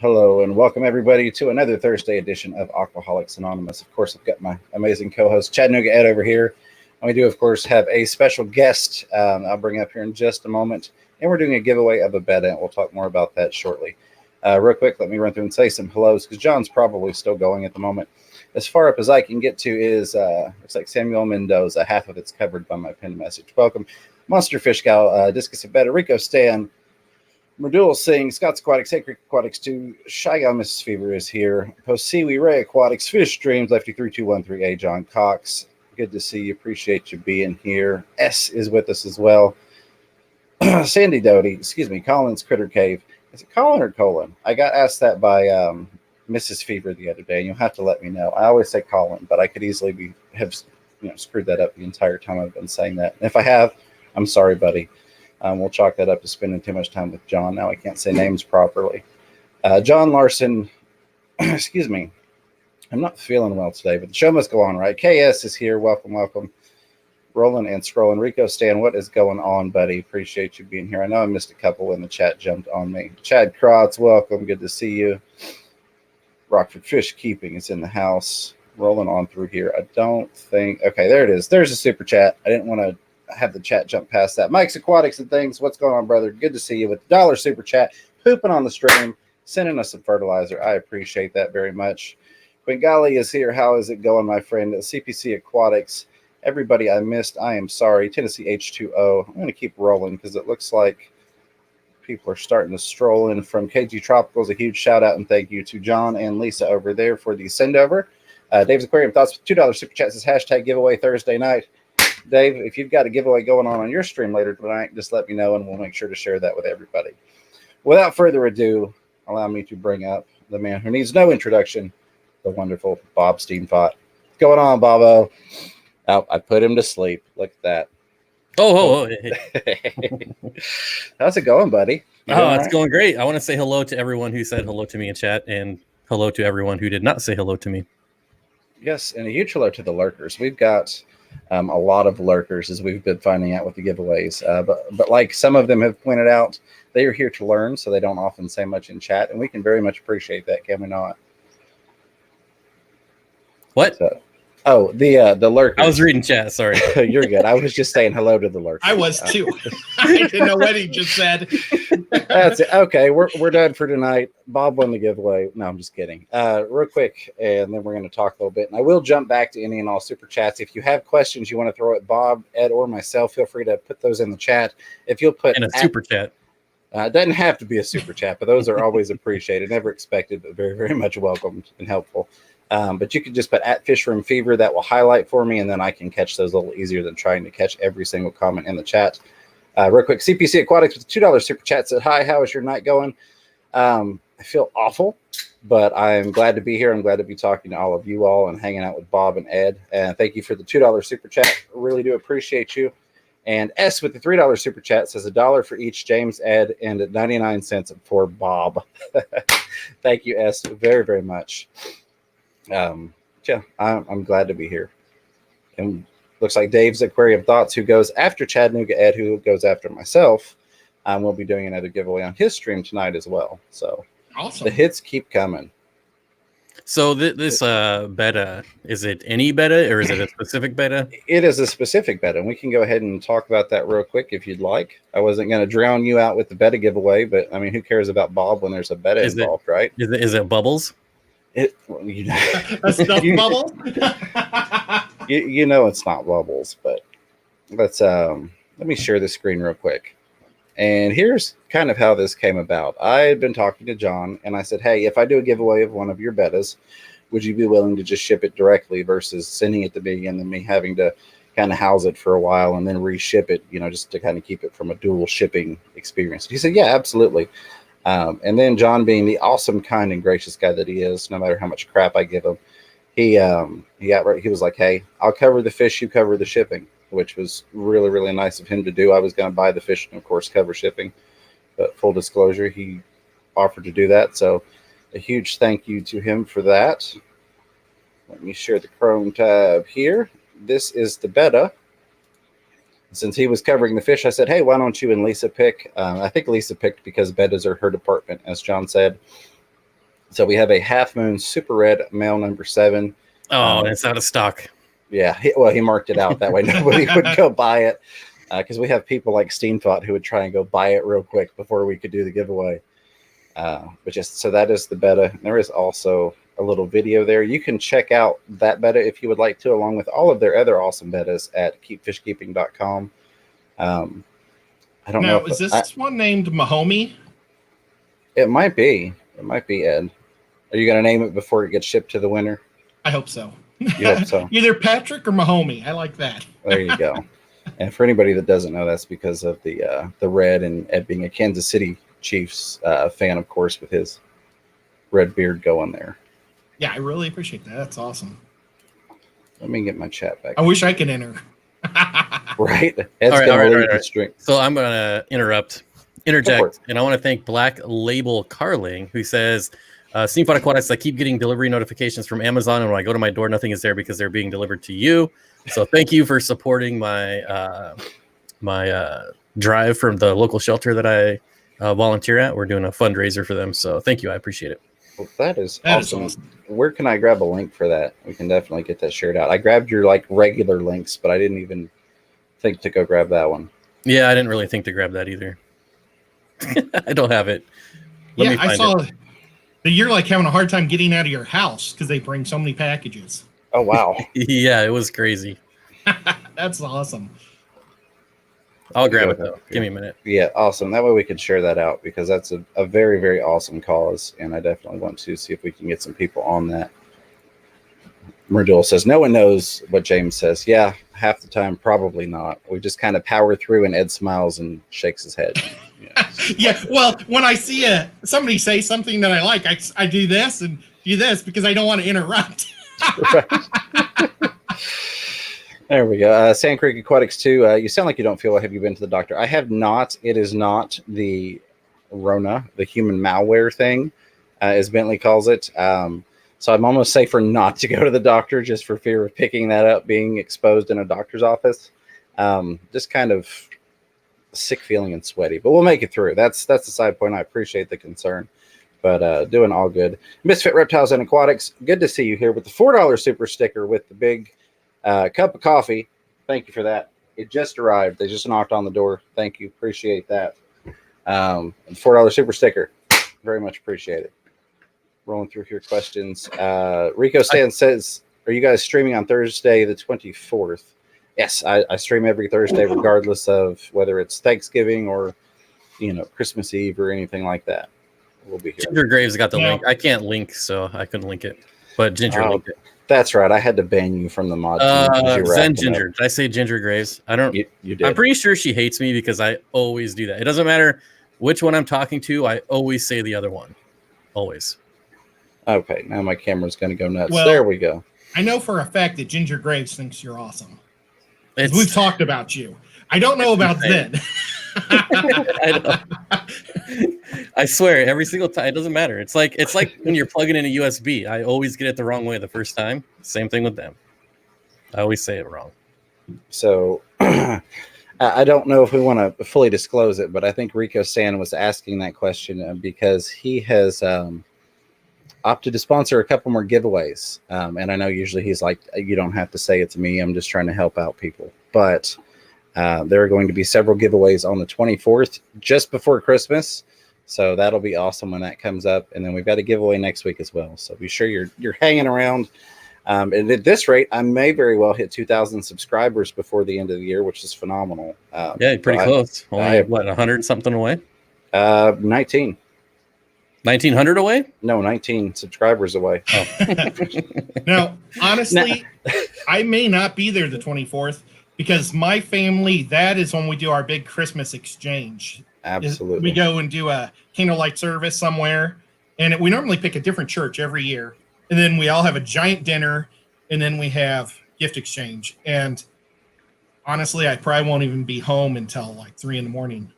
Hello and welcome everybody to another Thursday edition of Aquaholics Anonymous. Of course, I've got my amazing co-host Chattanooga Ed over here. And we do, of course, have a special guest I'll bring up here in just a moment. And we're doing a giveaway of a betta, and we'll talk more about that shortly. Real quick, let me run through and say some hellos, because John's probably still going at the moment. As far up as I can get to is, looks like Samuel Mendoza. Half of it's covered by my pinned message. Welcome. Monster Fish Gal, Discus of Betta, Rico Stan, Merdul Singh, Scott's Aquatics, Sacred Aquatics 2, Shy Guy Mrs. Fever is here, Post Seaweed, Ray Aquatics, Fish Dreams, Lefty3213A, John Cox. Good to see you. Appreciate you being here. S is with us as well. Sandy Doty, Colin's Critter Cave. Is it Colin or Colin? I got asked that by Mrs. Fever the other day, and you'll have to let me know. I always say Colin, but I could easily have screwed that up the entire time I've been saying that. And if I have, I'm sorry, buddy. We'll chalk that up to spending too much time with John. Now I can't say names properly. John Larson, excuse me. I'm not feeling well today, but the show must go on, right? KS is here. Welcome, welcome. Rolling and scrolling. Rico Stan, what is going on, buddy? Appreciate you being here. I know I missed a couple when the chat jumped on me. Chad Krotz, welcome. Good to see you. Rockford Fish Keeping is in the house. Rolling on through here. I don't think. Okay, there it is. There's a super chat. I didn't want to have the chat jump past that. Mike's Aquatics and Things. What's going on, brother? Good to see you with the $1 super chat. Pooping on the stream. Sending us some fertilizer. I appreciate that very much. Bengali is here. How is it going, my friend? CPC Aquatics. Everybody I missed, I am sorry. Tennessee H2O. I'm going to keep rolling because it looks like people are starting to stroll in from KG Tropicals. A huge shout out and thank you to John and Lisa over there for the send over. Dave's Aquarium Thoughts with $2 super chat says hashtag giveaway Thursday night. Dave, if you've got a giveaway going on your stream later tonight, just let me know and we'll make sure to share that with everybody. Without further ado, allow me to bring up the man who needs no introduction, the wonderful Bob Steenfott. What's going on, Bobo? Oh, I put him to sleep. Look at that. Oh. How's it going, buddy? It's going great. I want to say hello to everyone who said hello to me in chat and hello to everyone who did not say hello to me. Yes, and a huge hello to the lurkers. We've got a lot of lurkers as we've been finding out with the giveaways. But like some of them have pointed out, they are here to learn, so they don't often say much in chat, and we can very much appreciate that, can we not? What? The lurkers. I was reading chat, sorry. You're good. I was just saying hello to the lurkers. I was too. I didn't know what he just said. That's it. Okay, we're done for tonight. Bob won the giveaway. No, I'm just kidding. Real quick, and then we're going to talk a little bit. And I will jump back to any and all super chats. If you have questions you want to throw at Bob, Ed, or myself, feel free to put those in the chat. If you'll put in a super chat. It doesn't have to be a super chat, but those are always appreciated. Never expected, but very, very much welcomed and helpful. But you can just put at Fishroom Fever. That will highlight for me, and then I can catch those a little easier than trying to catch every single comment in the chat. Real quick, CPC Aquatics with a $2 super chat said, hi, how is your night going? I feel awful, but I'm glad to be here. I'm glad to be talking to all of you all and hanging out with Bob and Ed. And thank you for the $2 super chat. Really do appreciate you. And S with the $3 super chat says $1 for each James, Ed, and 99 cents for Bob. Thank you, S, very, very much. Yeah, I'm glad to be here. And looks like Dave's Aquarium Thoughts, who goes after Chattanooga Ed, who goes after myself, we'll be doing another giveaway on his stream tonight as well. So awesome. The hits keep coming. So this betta, is it any betta or is it a specific betta? It is a specific betta, and we can go ahead and talk about that real quick if you'd like. I wasn't going to drown you out with the betta giveaway, but I mean, who cares about Bob when there's a betta involved, right? Is it Bubbles? A stuffed bubble? you know it's not Bubbles, but let me share the screen real quick. And here's kind of how this came about. I had been talking to John, and I said, hey, if I do a giveaway of one of your bettas, would you be willing to just ship it directly versus sending it to me and then me having to kind of house it for a while and then reship it, just to kind of keep it from a dual shipping experience? He said, yeah, absolutely. And then John, being the awesome, kind, and gracious guy that he is, no matter how much crap I give him, he was like, hey, I'll cover the fish, you cover the shipping, which was really, really nice of him to do. I was going to buy the fish and, of course, cover shipping. But full disclosure, he offered to do that. So a huge thank you to him for that. Let me share the Chrome tab here. This is the betta. Since he was covering the fish, I said, hey, why don't you and Lisa pick? I think Lisa picked because bettas are her department, as John said. So we have a half moon super red male number 7. Oh, it's out of stock. Yeah, he marked it out that way nobody would go buy it, because we have people like Steenfott who would try and go buy it real quick before we could do the giveaway. But just so that is the beta. There is also a little video there. You can check out that beta if you would like to, along with all of their other awesome betas at keepfishkeeping.com. I don't know. Is this one named Mahomie? It might be. It might be, Ed. Are you going to name it before it gets shipped to the winner? I hope so. You hope so. Either Patrick or Mahomie. I like that. There you go. And for anybody that doesn't know, that's because of the red, and Ed being a Kansas City Chiefs fan, of course, with his red beard going there. Yeah, I really appreciate that. That's awesome. Let me get my chat back. I wish I could enter. Right? Ed's going to lead the string. So I'm going to interject, and I want to thank Black Label Carling, who says, Steenfott Aquatics, I keep getting delivery notifications from Amazon, and when I go to my door, nothing is there because they're being delivered to you. So thank you for supporting my drive from the local shelter that I volunteer at. We're doing a fundraiser for them, so thank you. I appreciate it. Well, that is awesome. Where can I grab a link for that? We can definitely get that shared out. I grabbed your regular links, but I didn't even think to go grab that one. Yeah, I didn't really think to grab that either. I don't have it. Let me find I saw it. that you're having a hard time getting out of your house because they bring so many packages. Oh, wow. Yeah, it was crazy. That's awesome. I'll grab it, though. Give me a minute. Yeah, awesome. That way we can share that out, because that's a very, very awesome cause, and I definitely want to see if we can get some people on that. Merdul says, no one knows what James says. Yeah, half the time, probably not. We just kind of power through, and Ed smiles and shakes his head. Yeah, well, when I see somebody say something that I like, I do this and do this because I don't want to interrupt. There we go. Sand Creek Aquatics 2. You sound like you don't feel well. Have you been to the doctor? I have not. It is not the Rona, the human malware thing, as Bentley calls it. So I'm almost safer not to go to the doctor, just for fear of picking that up, being exposed in a doctor's office. Just kind of sick feeling and sweaty, but we'll make it through. That's the side point. I appreciate the concern, but doing all good. Misfit Reptiles and Aquatics, good to see you here with the $4 super sticker with the big cup of coffee. Thank you for that. It just arrived. They just knocked on the door. Thank you. Appreciate that. And $4 super sticker. Very much appreciated. Rolling through your questions. Rico Stan says, are you guys streaming on Thursday the 24th? Yes, I stream every Thursday, regardless of whether it's Thanksgiving or, Christmas Eve or anything like that. We'll be here. Ginger Graves got the link. I can't link, so I couldn't link it. But Ginger linked it. That's right. I had to ban you from the mod team. Zen Ginger. Did I say Ginger Graves? I don't. You did. I'm pretty sure she hates me because I always do that. It doesn't matter which one I'm talking to. I always say the other one. Always. Okay. Now my camera's going to go nuts. Well, there we go. I know for a fact that Ginger Graves thinks you're awesome. We've talked about you. I don't know about Zen. I swear, every single time, it doesn't matter. It's like when you're plugging in a USB. I always get it the wrong way the first time. Same thing with them. I always say it wrong. So I don't know if we want to fully disclose it, but I think Rico San was asking that question because he has opted to sponsor a couple more giveaways. And I know usually he's like, you don't have to say it to me. I'm just trying to help out people. But there are going to be several giveaways on the 24th, just before Christmas. So that'll be awesome when that comes up. And then we've got a giveaway next week as well. So be sure you're hanging around. And at this rate, I may very well hit 2,000 subscribers before the end of the year, which is phenomenal. Yeah, pretty close. Only, what, 100 something away? 19. 1,900 away? No, 19 subscribers away. Oh. Now, honestly, I may not be there the 24th because my family, that is when we do our big Christmas exchange. Absolutely. We go and do a candlelight service somewhere, and we normally pick a different church every year. And then we all have a giant dinner, and then we have gift exchange. And honestly, I probably won't even be home until like 3 a.m.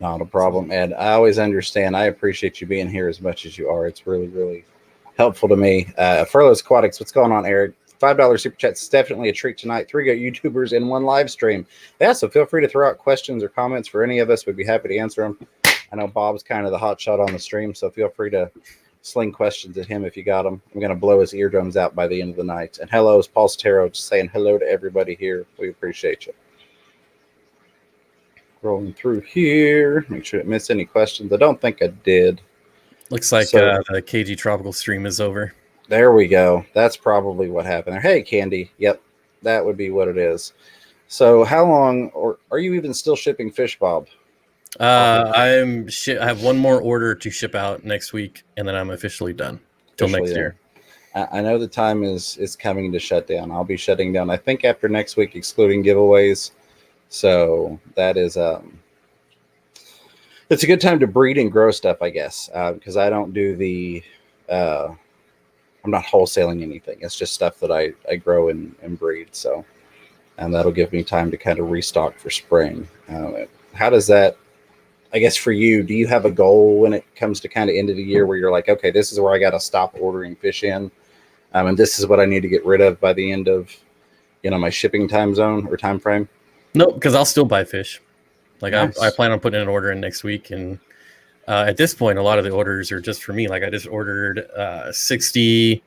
Not a problem, Ed. I always understand. I appreciate you being here as much as you are. It's really, really helpful to me. Furloughs Aquatics, what's going on, Eric? $5 super chat is definitely a treat tonight. 3 great YouTubers in one live stream. Yeah, so feel free to throw out questions or comments for any of us. We'd be happy to answer them. I know Bob's kind of the hot shot on the stream, so feel free to sling questions at him if you got them. I'm going to blow his eardrums out by the end of the night. And hello, it's Paul Sotero, just saying hello to everybody here. We appreciate you. Rolling through here. Make sure I didn't miss any questions. I don't think I did. Looks like the KG Tropical stream is over. There we go. That's probably what happened there. Hey, Candy. Yep, that would be what it is. So how long, or are you even still shipping fish, Bob? I have one more order to ship out next week, and then I'm officially done till next year. I know the time is coming to shut down. I'll be shutting down, I think, after next week, excluding giveaways. So that is it's a good time to breed and grow stuff, I guess, because I don't do the I'm not wholesaling anything. It's just stuff that I grow and breed. So, and that'll give me time to kind of restock for spring. How does that, I guess for you, do you have a goal when it comes to kind of end of the year where you're like, okay, this is where I got to stop ordering fish in, and this is what I need to get rid of by the end of, my shipping time zone or time frame? No, because I'll still buy fish. Like nice. I plan on putting an order in next week, and at this point, a lot of the orders are just for me. Like I just ordered 60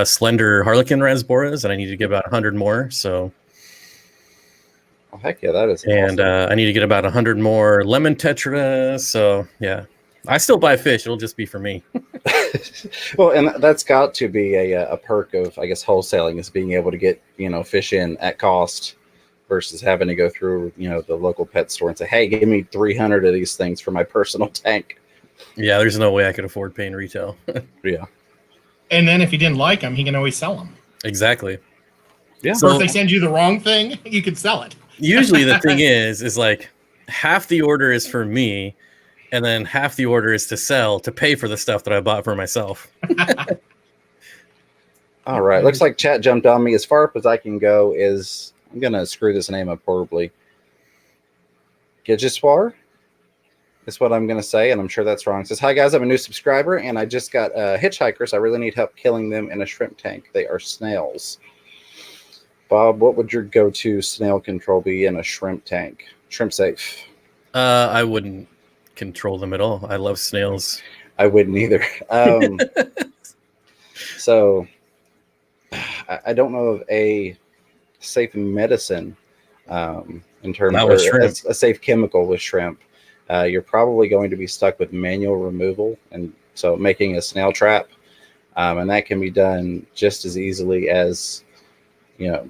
slender harlequin rasboras, and I need to get about 100 more. So. Oh, heck yeah, that is and awesome. I need to get about 100 more lemon tetra. So yeah, I still buy fish. It'll just be for me. Well, and that's got to be a perk of, I guess, wholesaling, is being able to get fish in at cost versus having to go through the local pet store and say, hey, give me 300 of these things for my personal tank. Yeah, there's no way I could afford paying retail. Yeah. And then if he didn't like them, he can always sell them. Exactly. Yeah. So if they send you the wrong thing, you can sell it. Usually the thing is like half the order is for me, and then half the order is to sell to pay for the stuff that I bought for myself. All right. Looks like chat jumped on me. As far up as I can go is, I'm going to screw this name up horribly. Gigiswar is what I'm going to say, and I'm sure that's wrong. It says, hi, guys. I'm a new subscriber, and I just got hitchhikers. I really need help killing them in a shrimp tank. They are snails. Bob, what would your go-to snail control be in a shrimp tank? Shrimp safe. I wouldn't control them at all. I love snails. I wouldn't either. So I don't know of a safe medicine in terms of a safe chemical with shrimp. You're probably going to be stuck with manual removal, and so making a snail trap, and that can be done just as easily as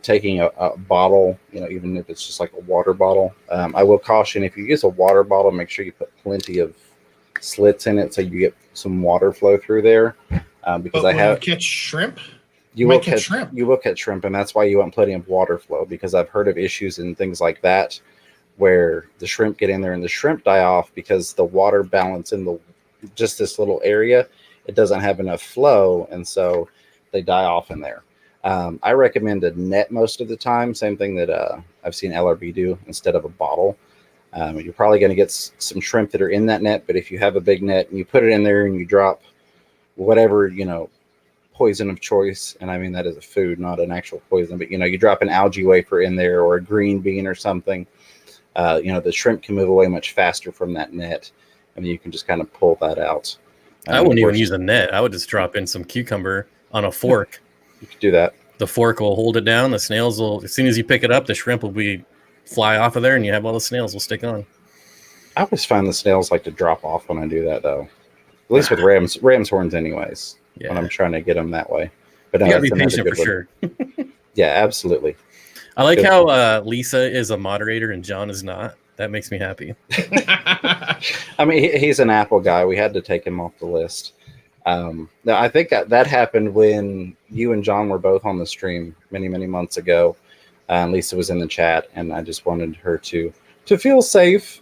taking a bottle, even if it's just like a water bottle. I will caution, if you use a water bottle, make sure you put plenty of slits in it so you get some water flow through there. Because you catch shrimp. You will catch shrimp. You will catch shrimp, and that's why you want plenty of water flow, because I've heard of issues and things like that where the shrimp get in there and the shrimp die off because the water balance in just this little area, it doesn't have enough flow, and so they die off in there. I recommend a net most of the time. Same thing that I've seen LRB do instead of a bottle. You're probably going to get some shrimp that are in that net, but if you have a big net and you put it in there and you drop whatever, poison of choice, and I mean that is a food, not an actual poison, but you drop an algae wafer in there or a green bean or something, the shrimp can move away much faster from that net, and you can just kind of pull that out. I wouldn't even use a net. I would just drop in some cucumber on a fork. You could do that. The fork will hold it down. The snails will, as soon as you pick it up, the shrimp will fly off of there, and you have all the snails will stick on. I always find the snails like to drop off when I do that, though. At least with ram's horns, anyways. Yeah. When I'm trying to get them that way. But you gotta be patient for sure. Yeah, absolutely. I like how Lisa is a moderator and John is not. That makes me happy. I mean, he's an Apple guy. We had to take him off the list. Now, I think that happened when you and John were both on the stream many, many months ago. Lisa was in the chat, and I just wanted her to feel safe,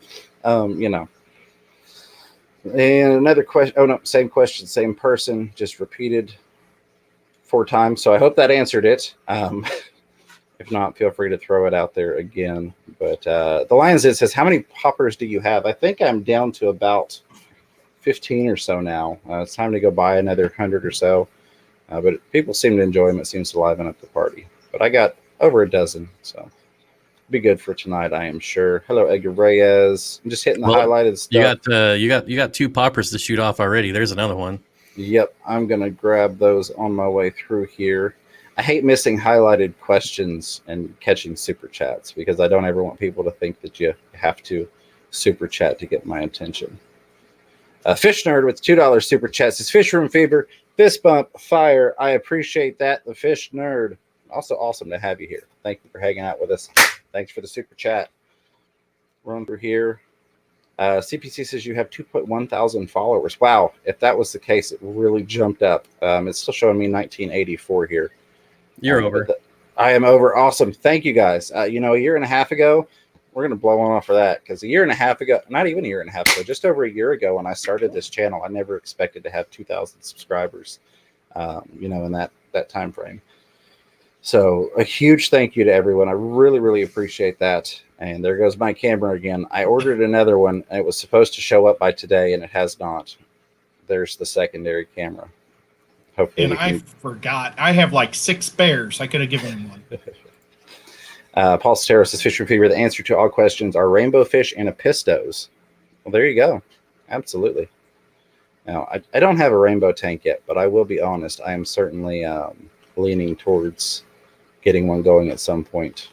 And another question. Oh, no, same question, same person, just repeated 4 times. So I hope that answered it. If not, feel free to throw it out there again. But the Lions Den says, how many poppers do you have? I think I'm down to about 15 or so now. It's time to go buy another 100 or so. But people seem to enjoy them. It seems to liven up the party. But I got over a dozen, so be good for tonight, I am sure. Hello, Edgar Reyes. I'm just hitting the highlighted stuff. You got 2 poppers to shoot off already. There's another one. Yep, I'm going to grab those on my way through here. I hate missing highlighted questions and catching super chats because I don't ever want people to think that you have to super chat to get my attention. Fish Nerd with $2 super chat says, Fish Room Fever, fist bump, fire. I appreciate that, the Fish Nerd. Also awesome to have you here. Thank you for hanging out with us. Thanks for the super chat. Run through here. CPC says you have 2.1 thousand followers. Wow, if that was the case, it really jumped up. It's still showing me 1984 here. You're over. I am over. Awesome. Thank you guys. A year and a half ago, we're going to blow on off for that because a year and a half ago, not even a year and a half ago, just over a year ago when I started this channel, I never expected to have 2,000 subscribers, in that time frame. So a huge thank you to everyone. I really, really appreciate that. And there goes my camera again. I ordered another one. And it was supposed to show up by today, and it has not. There's the secondary camera. Hopefully, and I forgot. I have like 6 spares. I could have given him one. Paul Steros says, Fish Fever, the answer to all questions are rainbow fish and apistos. Well, there you go. Absolutely. Now, I don't have a rainbow tank yet, but I will be honest. I am certainly leaning towards getting one going at some point.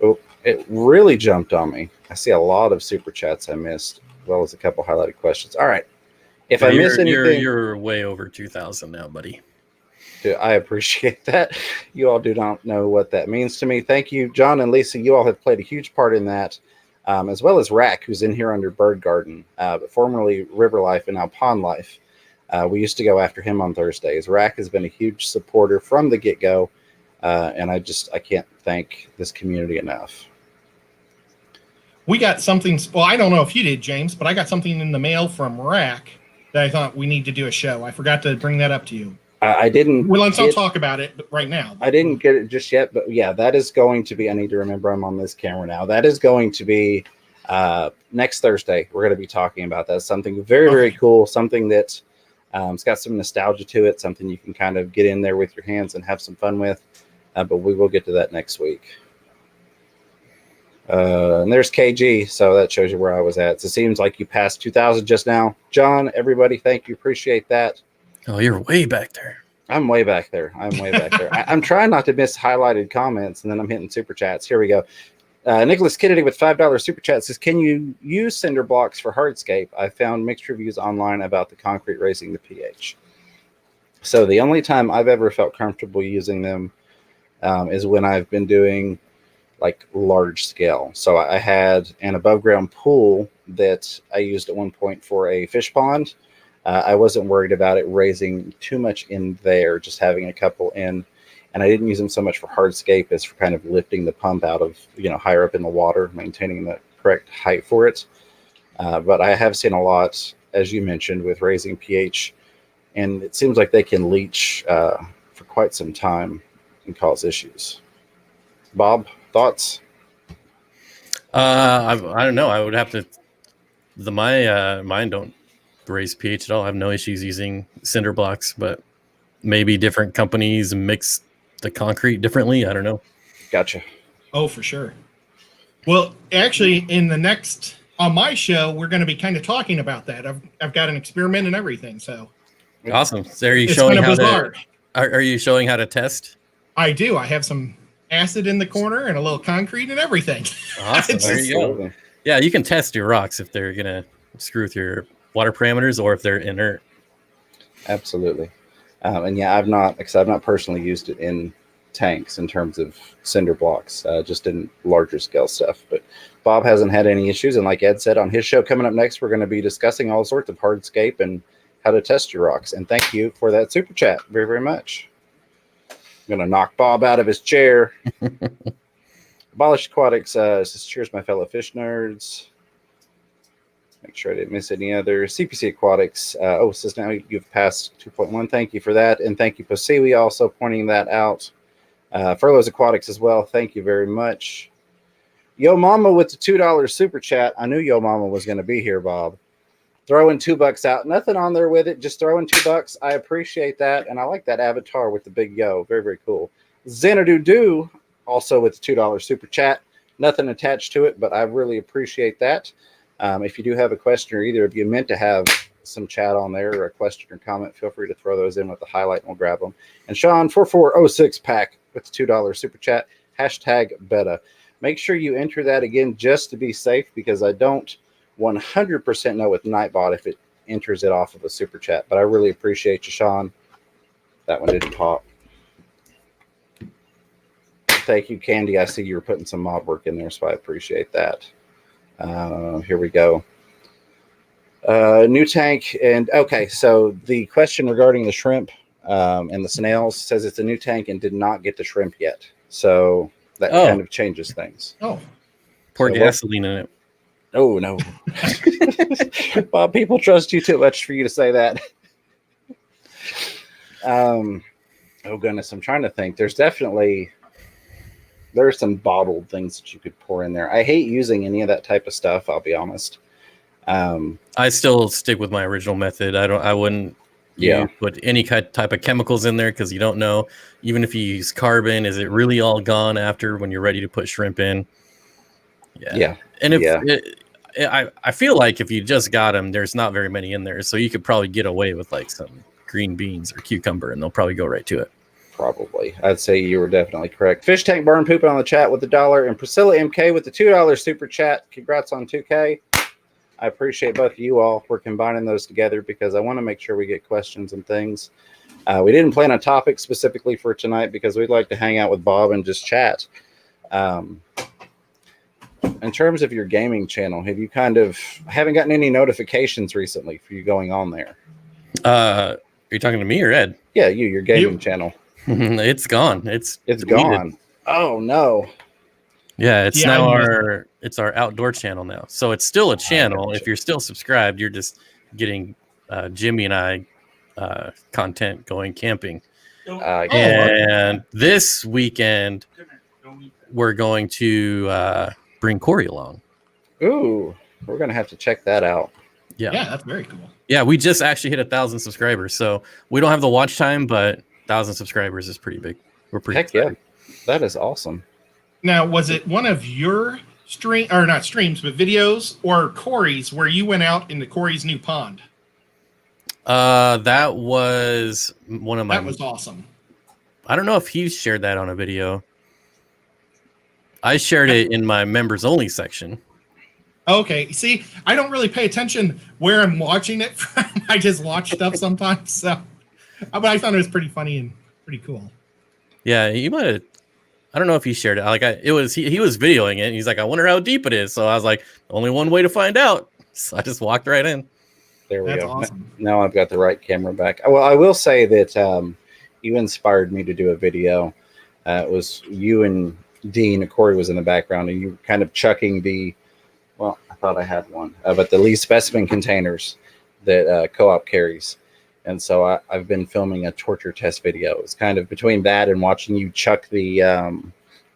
Oh, it really jumped on me. I see a lot of super chats I missed, as well as a couple highlighted questions. All right. If I miss anything, you're way over 2,000 now, buddy. I appreciate that. You all do not know what that means to me. Thank you, John and Lisa. You all have played a huge part in that, as well as Rack, who's in here under Bird Garden, but formerly River Life and now Pond Life. We used to go after him on Thursdays. Rack has been a huge supporter from the get-go, and I can't thank this community enough. We got something. Well, I don't know if you did, James, but I got something in the mail from Rack that I thought we need to do a show. I forgot to bring that up to you. I didn't. Well, let's not talk about it right now. I didn't get it just yet, but yeah, that is going to be. I need to remember I'm on this camera now. That is going to be next Thursday. We're going to be talking about that. Something very, very cool. Something that it's got some nostalgia to it. Something you can kind of get in there with your hands and have some fun with. But we will get to that next week. And there's KG, so that shows you where I was at. So it seems like you passed 2,000 just now. John, everybody, thank you. Appreciate that. Oh, you're way back there. I'm way back there. I'm trying not to miss highlighted comments, and then I'm hitting super chats. Here we go. Nicholas Kennedy with $5 super chat says, can you use cinder blocks for hardscape? I found mixed reviews online about the concrete raising the pH. So the only time I've ever felt comfortable using them is when I've been doing like large scale. So I had an above ground pool that I used at one point for a fish pond. I wasn't worried about it raising too much in there, just having a couple in. And I didn't use them so much for hardscape as for kind of lifting the pump out of, higher up in the water, maintaining the correct height for it. But I have seen a lot, as you mentioned, with raising pH. And it seems like they can leach for quite some time and cause issues. Bob, thoughts? I don't know. I would have to. Mine don't raise pH at all. I have no issues using cinder blocks, but maybe different companies mix the concrete differently. I don't know. Gotcha. Oh, for sure. Well, actually, on my show, we're going to be kind of talking about that. I've got an experiment and everything. So awesome. So are you showing kind of how to? Are you showing how to test? I do. I have some acid in the corner and a little concrete and everything. Awesome. There you go. Yeah, you can test your rocks if they're gonna screw with your water parameters or if they're inert. Absolutely. And yeah, I've not personally used it in tanks in terms of cinder blocks, just in larger scale stuff. But Bob hasn't had any issues, and like Ed said on his show coming up next, we're going to be discussing all sorts of hardscape and how to test your rocks. And thank you for that super chat very, very much. I'm going to knock Bob out of his chair. Abolished Aquatics says, cheers, my fellow fish nerds. Make sure I didn't miss any other. CPC Aquatics. Says now you've passed 2.1. Thank you for that. And thank you, Posiwi, also pointing that out. Furloughs Aquatics as well. Thank you very much. Yo Mama with the $2 super chat. I knew Yo Mama was going to be here, Bob. Throwing $2 out. Nothing on there with it. Just throwing $2. I appreciate that. And I like that avatar with the big yo. Very, very cool. Xanadu also with the $2 super chat. Nothing attached to it, but I really appreciate that. If you do have a question, or either of you meant to have some chat on there or a question or comment, feel free to throw those in with the highlight and we'll grab them. And Sean 4406 pack with $2 super chat, hashtag Betta. Make sure you enter that again just to be safe, because I don't 100% know with Nightbot if it enters it off of a super chat. But I really appreciate you, Sean. That one didn't pop. Thank you, Candy. I see you were putting some mod work in there, so I appreciate that. Here we go. New tank. And okay, so the question regarding the shrimp and the snails says it's a new tank and did not get the shrimp yet. So that kind of changes things. Oh, pour gasoline in it. Oh, no. Bob, people trust you too much for you to say that. Oh, goodness. I'm trying to think. There are some bottled things that you could pour in there. I hate using any of that type of stuff, I'll be honest. I still stick with my original method. I wouldn't put any type of chemicals in there, because you don't know. Even if you use carbon, is it really all gone after when you're ready to put shrimp in? Yeah. And I feel like if you just got them, there's not very many in there, so you could probably get away with like some green beans or cucumber, and they'll probably go right to it. Probably. I'd say you were definitely correct. Fish Tank Barn Pooping on the chat with $1, and Priscilla MK with the $2 super chat. Congrats on 2K. I appreciate both of you all. We're combining those together because I want to make sure we get questions and things. We didn't plan a topic specifically for tonight because we'd like to hang out with Bob and just chat. In terms of your gaming channel, have you haven't gotten any notifications recently for you going on there? Are you talking to me or Ed? Yeah, your gaming channel. It's gone. It's gone. Oh no. Yeah, it's now our outdoor channel now. So it's still a channel. If you're still subscribed, you're just getting Jimmy and I content going camping. And this weekend we're going to bring Corey along. Ooh, we're gonna have to check that out. Yeah, that's very cool. Yeah, we just actually hit 1,000 subscribers, so we don't have the watch time, but 1,000 subscribers is pretty big. We're pretty excited. Yeah, that is awesome. Now, was it one of your not streams, but videos, or Corey's, where you went out into Corey's new pond? That was one of my. That was awesome. I don't know if he shared that on a video. I shared it in my members only section. Okay, see, I don't really pay attention where I'm watching it from. I just watch stuff sometimes. So, but I thought it was pretty funny and pretty cool. Yeah, he might have. I don't know if he shared it. He was videoing it. And he's like, I wonder how deep it is. So I was like, only one way to find out. So I just walked right in. There we That's go. Awesome. Now I've got the right camera back. Well, I will say that you inspired me to do a video. It was you and Dean. Corey was in the background, and you kind of chucking the. Well, I thought I had one, but the lead specimen containers that Co-op carries. And so I've been filming a torture test video. It's kind of between that and watching you chuck the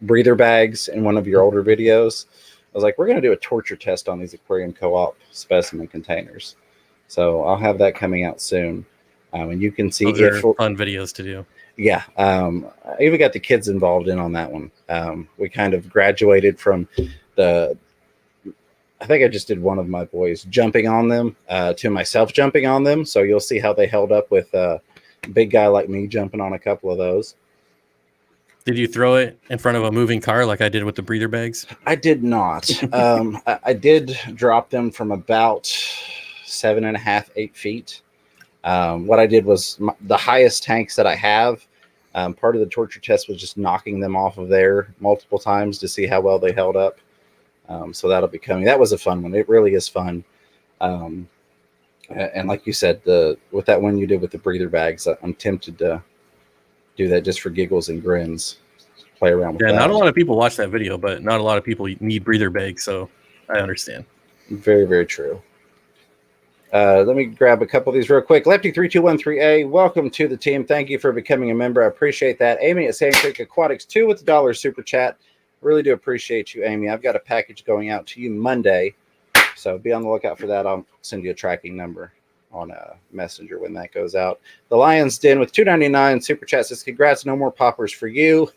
breather bags in one of your older videos. I was like, we're going to do a torture test on these Aquarium Co-op specimen containers. So I'll have that coming out soon. And you can see those are fun videos to do. Yeah. I even got the kids involved in on that one. We kind of graduated from I think I just did one of my boys jumping on them to myself jumping on them. So you'll see how they held up with a big guy like me jumping on a couple of those. Did you throw it in front of a moving car like I did with the breather bags? I did not. I did drop them from about 7.5, 8 feet. What I did was the highest tanks that I have. Part of the torture test was just knocking them off of there multiple times to see how well they held up. So that'll be coming. That was a fun one. It really is fun. And like you said, with that one you did with the breather bags, I'm tempted to do that just for giggles and grins. Play around with that. Yeah, not a lot of people watch that video, but not a lot of people need breather bags, so I understand. Very, very true. Let me grab a couple of these real quick. Lefty3213A, welcome to the team. Thank you for becoming a member. I appreciate that. Amy at Sand Creek Aquatics 2 with the $1 super chat. Really do appreciate you, Amy. I've got a package going out to you Monday, so be on the lookout for that. I'll send you a tracking number on a messenger when that goes out. The Lion's Den with $2.99 super chat says, congrats, no more poppers for you.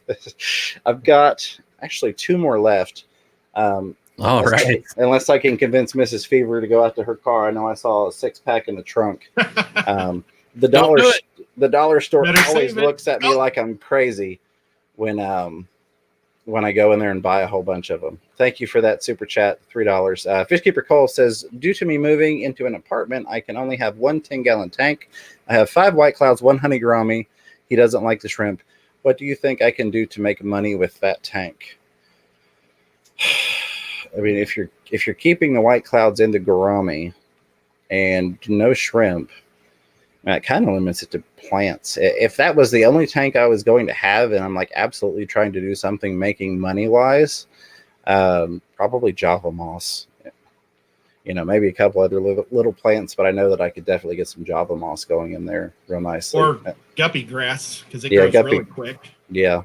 I've got actually 2 more left. All right. Unless I can convince Mrs. Fever to go out to her car. I know I saw a 6-pack in the trunk. The dollar store Better always save it. looks at me like I'm crazy when I go in there and buy a whole bunch of them. Thank you for that super chat, $3. Fishkeeper Cole says, due to me moving into an apartment, I can only have one 10-gallon tank. I have 5 White Clouds, 1 honey gourami. He doesn't like the shrimp. What do you think I can do to make money with that tank? I mean, if you're keeping the White Clouds in the gourami and no shrimp, that kind of limits it to plants. If that was the only tank I was going to have, and I'm like absolutely trying to do something making money wise, probably Java moss. Maybe a couple other little plants, but I know that I could definitely get some Java moss going in there real nicely. Or guppy grass, because it grows really quick. Yeah,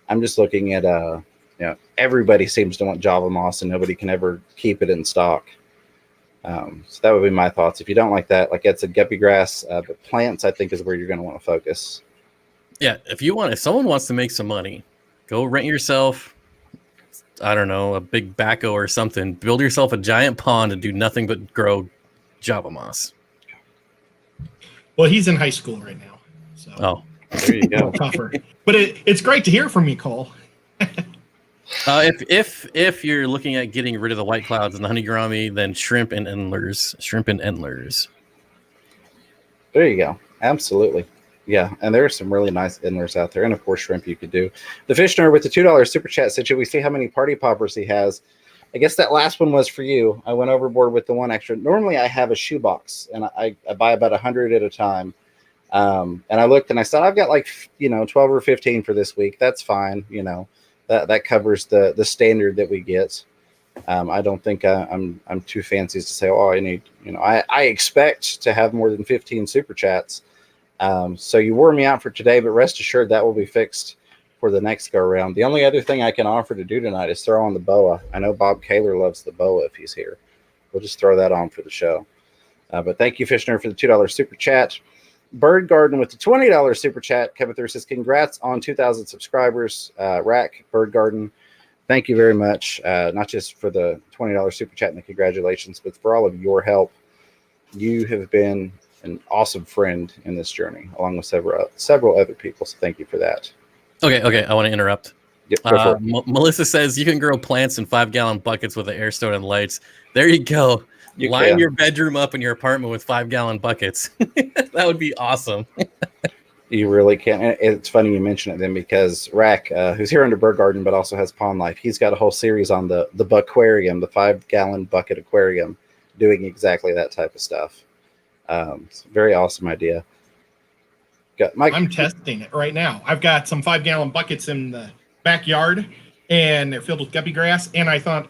I'm just looking at everybody seems to want Java moss, and nobody can ever keep it in stock. So that would be my thoughts. If you don't like that, like it's a guppy grass, but plants, I think, is where you're going to want to focus. Yeah, if someone wants to make some money, go rent yourself, I don't know, a big backhoe or something. Build yourself a giant pond and do nothing but grow Java moss. Well, he's in high school right now, so there you go. Tougher, but it's great to hear from you, Cole. If you're looking at getting rid of the White Clouds and the honey gourami, then shrimp and endlers. There you go. Absolutely. Yeah, and there are some really nice endlers out there, and of course shrimp you could do. The fish nerd with the $2 super chat said, should we see how many party poppers he has? I guess that last one was for you. I went overboard with the one extra. Normally I have a shoebox, and I buy about 100 at a time. And I looked and I said, I've got 12 or 15 for this week. That's fine. That covers the standard that we get. I don't think I'm too fancy to say, I need, I expect to have more than 15 super chats. So you wore me out for today, but rest assured that will be fixed for the next go around. The only other thing I can offer to do tonight is throw on the boa. I know Bob Kaler loves the boa if he's here. We'll just throw that on for the show. But thank you, Fishner, for the $2 super chat. Bird Garden with the $20 super chat. Kevin Thur says, congrats on 2,000 subscribers. Rack, Bird Garden, thank you very much. Not just for the $20 super chat and the congratulations, but for all of your help. You have been an awesome friend in this journey, along with several other people. So thank you for that. Okay. I want to interrupt. Yep, go for it. Melissa says you can grow plants in 5-gallon buckets with an air stone and lights. There you go. Line your bedroom up in your apartment with 5-gallon buckets. That would be awesome. You really can. And it's funny you mention it then, because Rack, who's here under Bird Garden but also has Pond Life, he's got a whole series on the Aquarium, the 5-gallon bucket aquarium, doing exactly that type of stuff. It's a very awesome idea. I'm testing it right now. I've got some 5-gallon buckets in the backyard, and they're filled with guppy grass. And I thought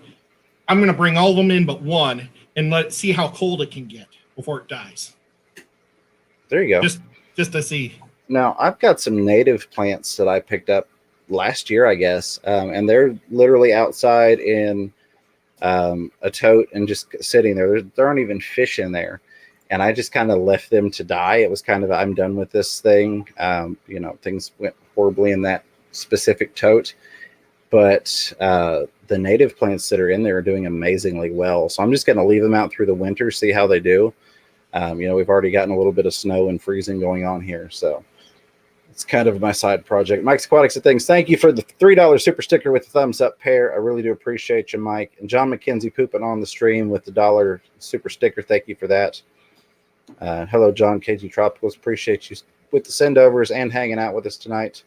I'm going to bring all of them in but one, and let's see how cold it can get before it dies. There you go. Just to see. Now, I've got some native plants that I picked up last year, I guess, and they're literally outside in a tote and just sitting there. There aren't even fish in there. And I just kind of left them to die. It was kind of, I'm done with this thing. Things went horribly in that specific tote. But the native plants that are in there are doing amazingly well. So I'm just going to leave them out through the winter, see how they do. We've already gotten a little bit of snow and freezing going on here. So it's kind of my side project. Mike's Aquatics and Things, thank you for the $3 super sticker with the thumbs up pair. I really do appreciate you, Mike. And John McKenzie pooping on the stream with the $1 super sticker. Thank you for that. Hello, John KG Tropicals. Appreciate you with the sendovers and hanging out with us tonight.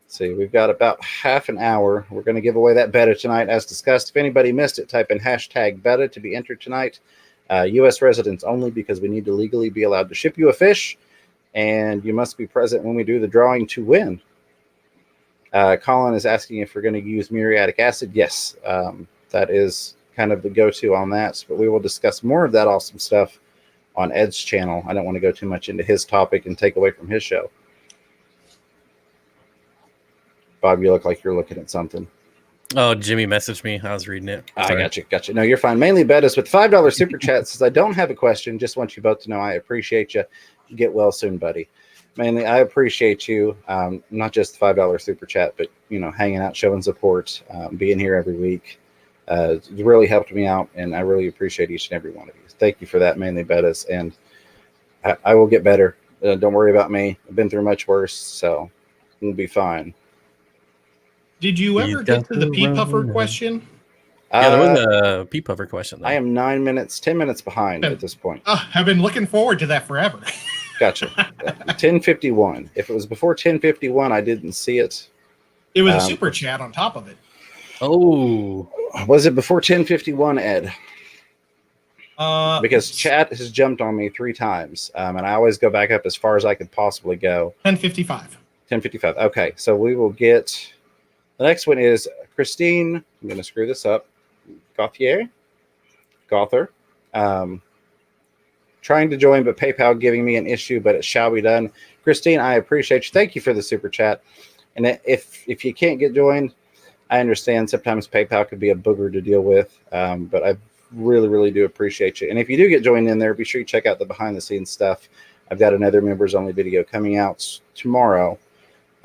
Let's see, we've got about half an hour. We're going to give away that betta tonight, as discussed. If anybody missed it, type in hashtag betta to be entered tonight. U.S. residents only, because we need to legally be allowed to ship you a fish, and you must be present when we do the drawing to win. Colin is asking if we're going to use muriatic acid. Yes, that is kind of the go-to on that, but we will discuss more of that awesome stuff on Ed's channel. I don't want to go too much into his topic and take away from his show. Bob, you look like you're looking at something. Oh, Jimmy messaged me. I was reading it. I got you. No, you're fine. Mainly Bettis with $5 super chat says, I don't have a question. Just want you both to know I appreciate you. Get well soon, buddy. Mainly, I appreciate you. Not just the $5 super chat, but hanging out, showing support, being here every week. It's really helped me out, and I really appreciate each and every one of you. Thank you for that, mainly Bettas, and I will get better. Don't worry about me. I've been through much worse, so we'll be fine. Did you ever get to the pea puffer question? Yeah, there was a pea puffer question. Though. I am 10 minutes behind at this point. I've been looking forward to that forever. Gotcha. 10:51. If it was before 10:51, I didn't see it. It was a super chat on top of it. Oh, was it before 10:51, Ed? Because chat has jumped on me 3 times, and I always go back up as far as I could possibly go. 10:55. 10:55. Okay, so we will get the next one is Christine. I'm going to screw this up. Gauthier. Trying to join, but PayPal giving me an issue, but it shall be done. Christine, I appreciate you. Thank you for the super chat. And if you can't get joined, I understand sometimes PayPal could be a booger to deal with, but I really, really do appreciate you. And if you do get joined in there, be sure you check out the behind the scenes stuff. I've got another members only video coming out tomorrow.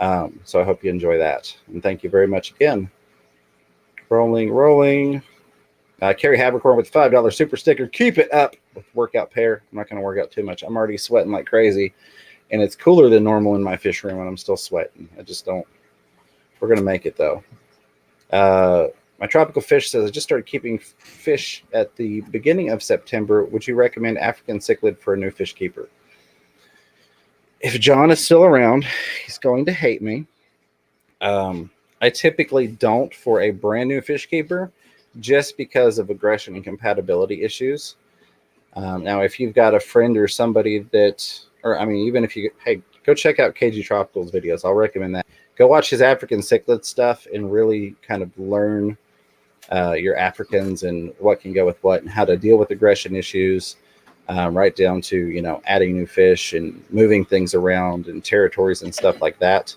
So I hope you enjoy that. And thank you very much again. Rolling. Carrie Habercorn with the $5 super sticker. Keep it up with workout pair. I'm not going to work out too much. I'm already sweating like crazy. And it's cooler than normal in my fish room and I'm still sweating. I just don't. We're going to make it though. My tropical fish says, I just started keeping fish at the beginning of September. Would you recommend African cichlid for a new fish keeper? If John is still around, he's going to hate me. I typically don't for a brand new fish keeper just because of aggression and compatibility issues. Now, if you've got a friend or somebody that, or I mean, even if you, hey, go check out KG Tropical's videos. I'll recommend that. Go watch his African cichlid stuff and really kind of learn your Africans and what can go with what and how to deal with aggression issues, right down to, you know, adding new fish and moving things around and territories and stuff like that.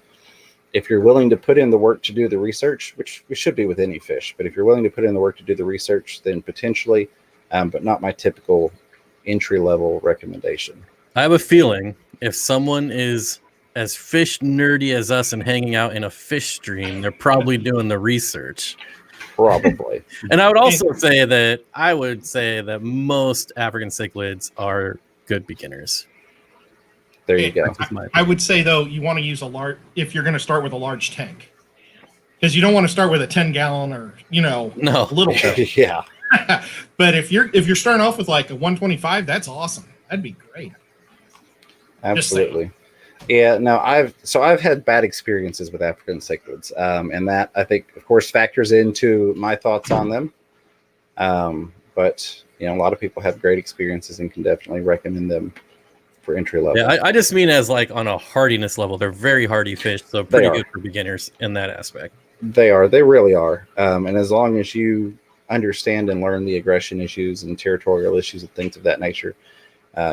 If you're willing to put in the work to do the research, which we should be with any fish, but if you're willing to put in the work to do the research, then potentially, but not my typical entry-level recommendation. I have a feeling if someone is as fish nerdy as us and hanging out in a fish stream, they're probably doing the research. Probably. And I would also say that most African cichlids are good beginners. There you go. I would say though, you want to use a large if you're going to start with a large tank, because you don't want to start with a 10-gallon or a little bit. Yeah. But if you're starting off with like a 125, that's awesome. That'd be great. Absolutely. Yeah. No, I've had bad experiences with African cichlids, and that I think, of course, factors into my thoughts on them. But a lot of people have great experiences and can definitely recommend them for entry level. Yeah, I just mean as like on a hardiness level, they're very hardy fish, so pretty good for beginners in that aspect. They really are. And as long as you understand and learn the aggression issues and territorial issues and things of that nature,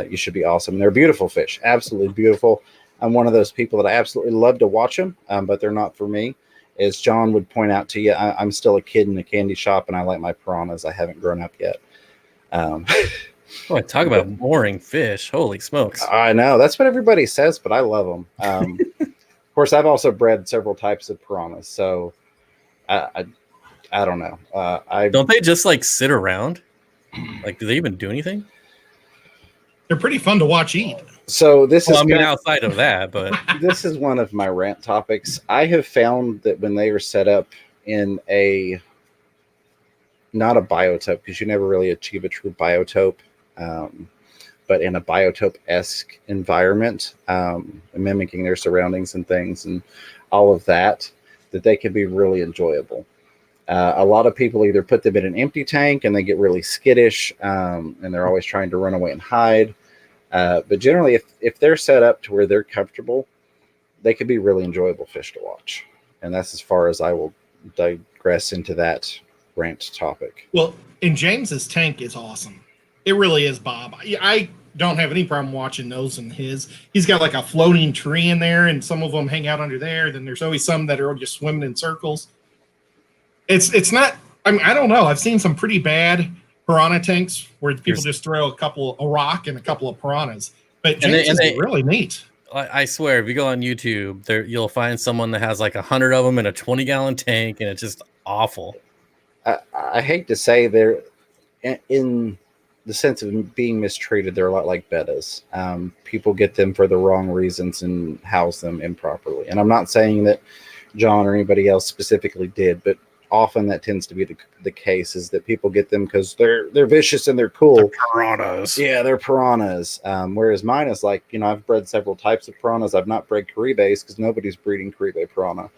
you should be awesome. They're beautiful fish, absolutely beautiful. I'm one of those people that I absolutely love to watch them, but they're not for me. As John would point out to you, I'm still a kid in a candy shop, and I like my piranhas. I haven't grown up yet. Oh, talk about boring fish. Holy smokes. I know. That's what everybody says, but I love them. Of course, I've also bred several types of piranhas, so I don't know. Don't they just like sit around? Like, do they even do anything? They're pretty fun to watch eat. So this is outside of that, but this is one of my rant topics. I have found that when they are set up in not a biotope, because you never really achieve a true biotope, but in a biotope-esque environment, mimicking their surroundings and things and all of that they can be really enjoyable. A lot of people either put them in an empty tank and they get really skittish, and they're always trying to run away and hide. But generally, if they're set up to where they're comfortable, they can be really enjoyable fish to watch. And that's as far as I will digress into that rant topic. Well, and James's tank is awesome. It really is, Bob. I don't have any problem watching those in his. He's got like a floating tree in there, and some of them hang out under there. Then there's always some that are just swimming in circles. It's not. I mean, I don't know. I've seen some pretty bad piranha tanks where people just throw a rock and a couple of piranhas. But James is really neat. I swear, if you go on YouTube, you'll find someone that has like 100 of them in a 20-gallon tank, and it's just awful. I hate to say they're in the sense of being mistreated. They're a lot like bettas. People get them for the wrong reasons and house them improperly. And I'm not saying that John or anybody else specifically did, but often that tends to be the case, is that people get them because they're vicious and they're cool. They're piranhas. Yeah, they're piranhas. Whereas mine is like, I've bred several types of piranhas. I've not bred Caribes because nobody's breeding Caribe piranha.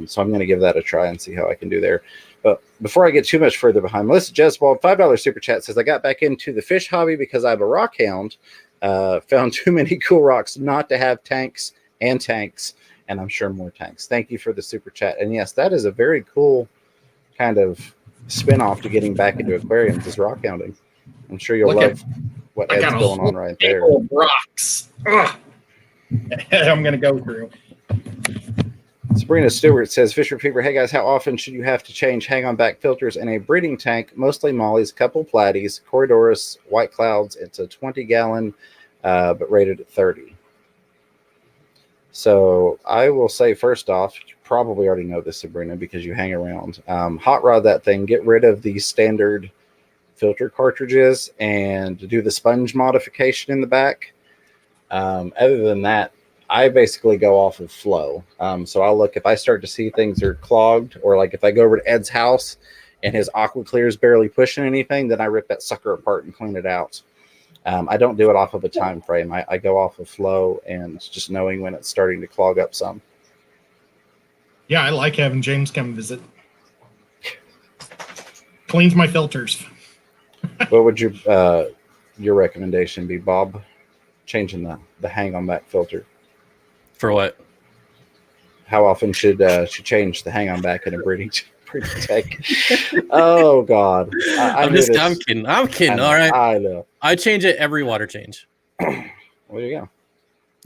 So I'm going to give that a try and see how I can do there. But before I get too much further behind, Melissa Jeswald, $5 super chat, says, I got back into the fish hobby because I have a rock hound. Found too many cool rocks not to have tanks, and I'm sure more tanks. Thank you for the super chat. And yes, that is a very cool kind of spin-off to getting back into aquariums, is rock hounding. I'm sure you'll love what Ed's going on right there. Rocks. Ugh. I'm going to go through. Sabrina Stewart says, Fisher Fever, hey guys, how often should you have to change hang-on back filters in a breeding tank? Mostly mollies, couple platies, Corydorus, white clouds. It's a 20-gallon, but rated at 30. So I will say, first off, you probably already know this, Sabrina, because you hang around. Hot rod that thing, get rid of the standard filter cartridges and do the sponge modification in the back. Other than that, I basically go off of flow. So I'll look, if I start to see things are clogged, or like if I go over to Ed's house and his aqua clear is barely pushing anything, then I rip that sucker apart and clean it out. I don't do it off of a time frame. I go off of flow and just knowing when it's starting to clog up some. Yeah, I like having James come visit. Cleans my filters. What would your recommendation be, Bob? Changing the hang-on back filter. For what? How often should change the hang-on back in a breeding tank? Oh God! I'm kidding. I'm kidding. All right. I know. I change it every water change. Well, there you go.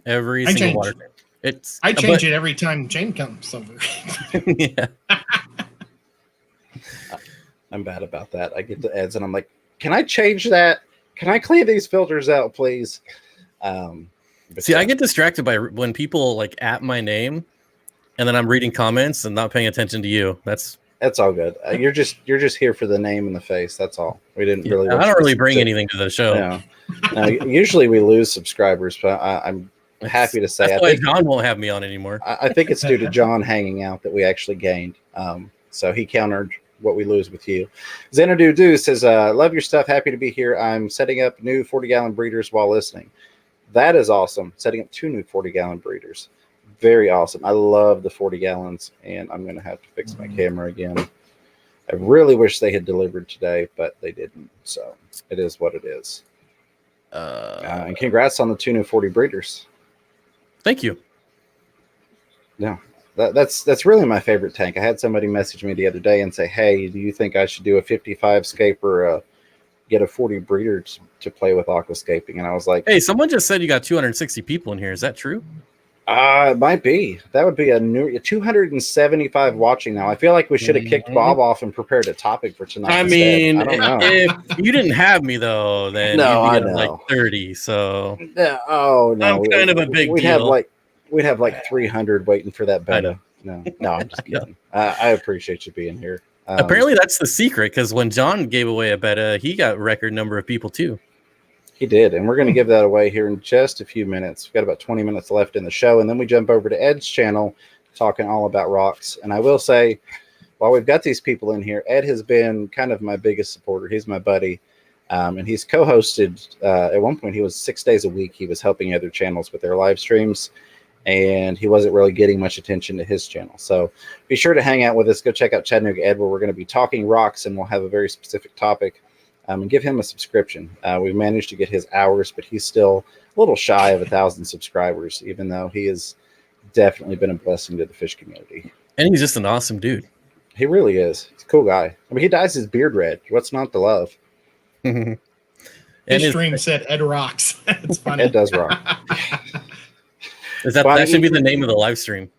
Every single water change. I change it every time Jane comes over. Yeah. I'm bad about that. I get to Ed's and I'm like, can I change that? Can I clean these filters out, please? See, I get distracted by when people like at my name, and then I'm reading comments and not paying attention to you. That's all good. You're just here for the name and the face. That's all. We didn't really. I don't really bring anything to the show. No. Usually we lose subscribers, but I'm happy to say that's why John won't have me on anymore. I think it's due to John hanging out that we actually gained. So he countered what we lose with you. Xanadu says, love your stuff. Happy to be here. I'm setting up new 40-gallon breeders while listening. That is awesome. Setting up 2 new 40-gallon breeders. Very awesome. I love the 40 gallons, and I'm going to have to fix my camera again. I really wish they had delivered today, but they didn't. So it is what it is. And congrats on the 2 new 40 breeders. Thank you. Yeah, that's really my favorite tank. I had somebody message me the other day and say, hey, do you think I should do a 55 scape or get a 40 breeder to play with aquascaping? And I was like, hey, someone just said you got 260 people in here. Is that true? It might be. That would be a new 275 watching now. I feel like we should have kicked Bob off and prepared a topic for tonight. I mean, I don't know. If you didn't have me though, then you'd be at like 30. So no, I'm kind of a big deal. We'd have like 300 waiting for that beta. No, I'm just kidding. I appreciate you being here. Apparently, that's the secret, because when John gave away a beta, he got a record number of people too. He did, and we're going to give that away here in just a few minutes. We've got about 20 minutes left in the show, and then we jump over to Ed's channel, talking all about rocks. And I will say, while we've got these people in here, Ed has been kind of my biggest supporter. He's my buddy, and he's co-hosted. At one point, he was 6 days a week. He was helping other channels with their live streams, and he wasn't really getting much attention to his channel. So be sure to hang out with us. Go check out Chattanooga Ed, where we're going to be talking rocks, and we'll have a very specific topic. And give him a subscription. We've managed to get his hours, but he's still a little shy of 1,000 subscribers, even though he has definitely been a blessing to the fish community. And he's just an awesome dude. He really is. He's a cool guy. I mean, he dyes his beard red. What's not to love? And his stream said Ed rocks. It's funny. Ed does rock. That should be the name of the live stream.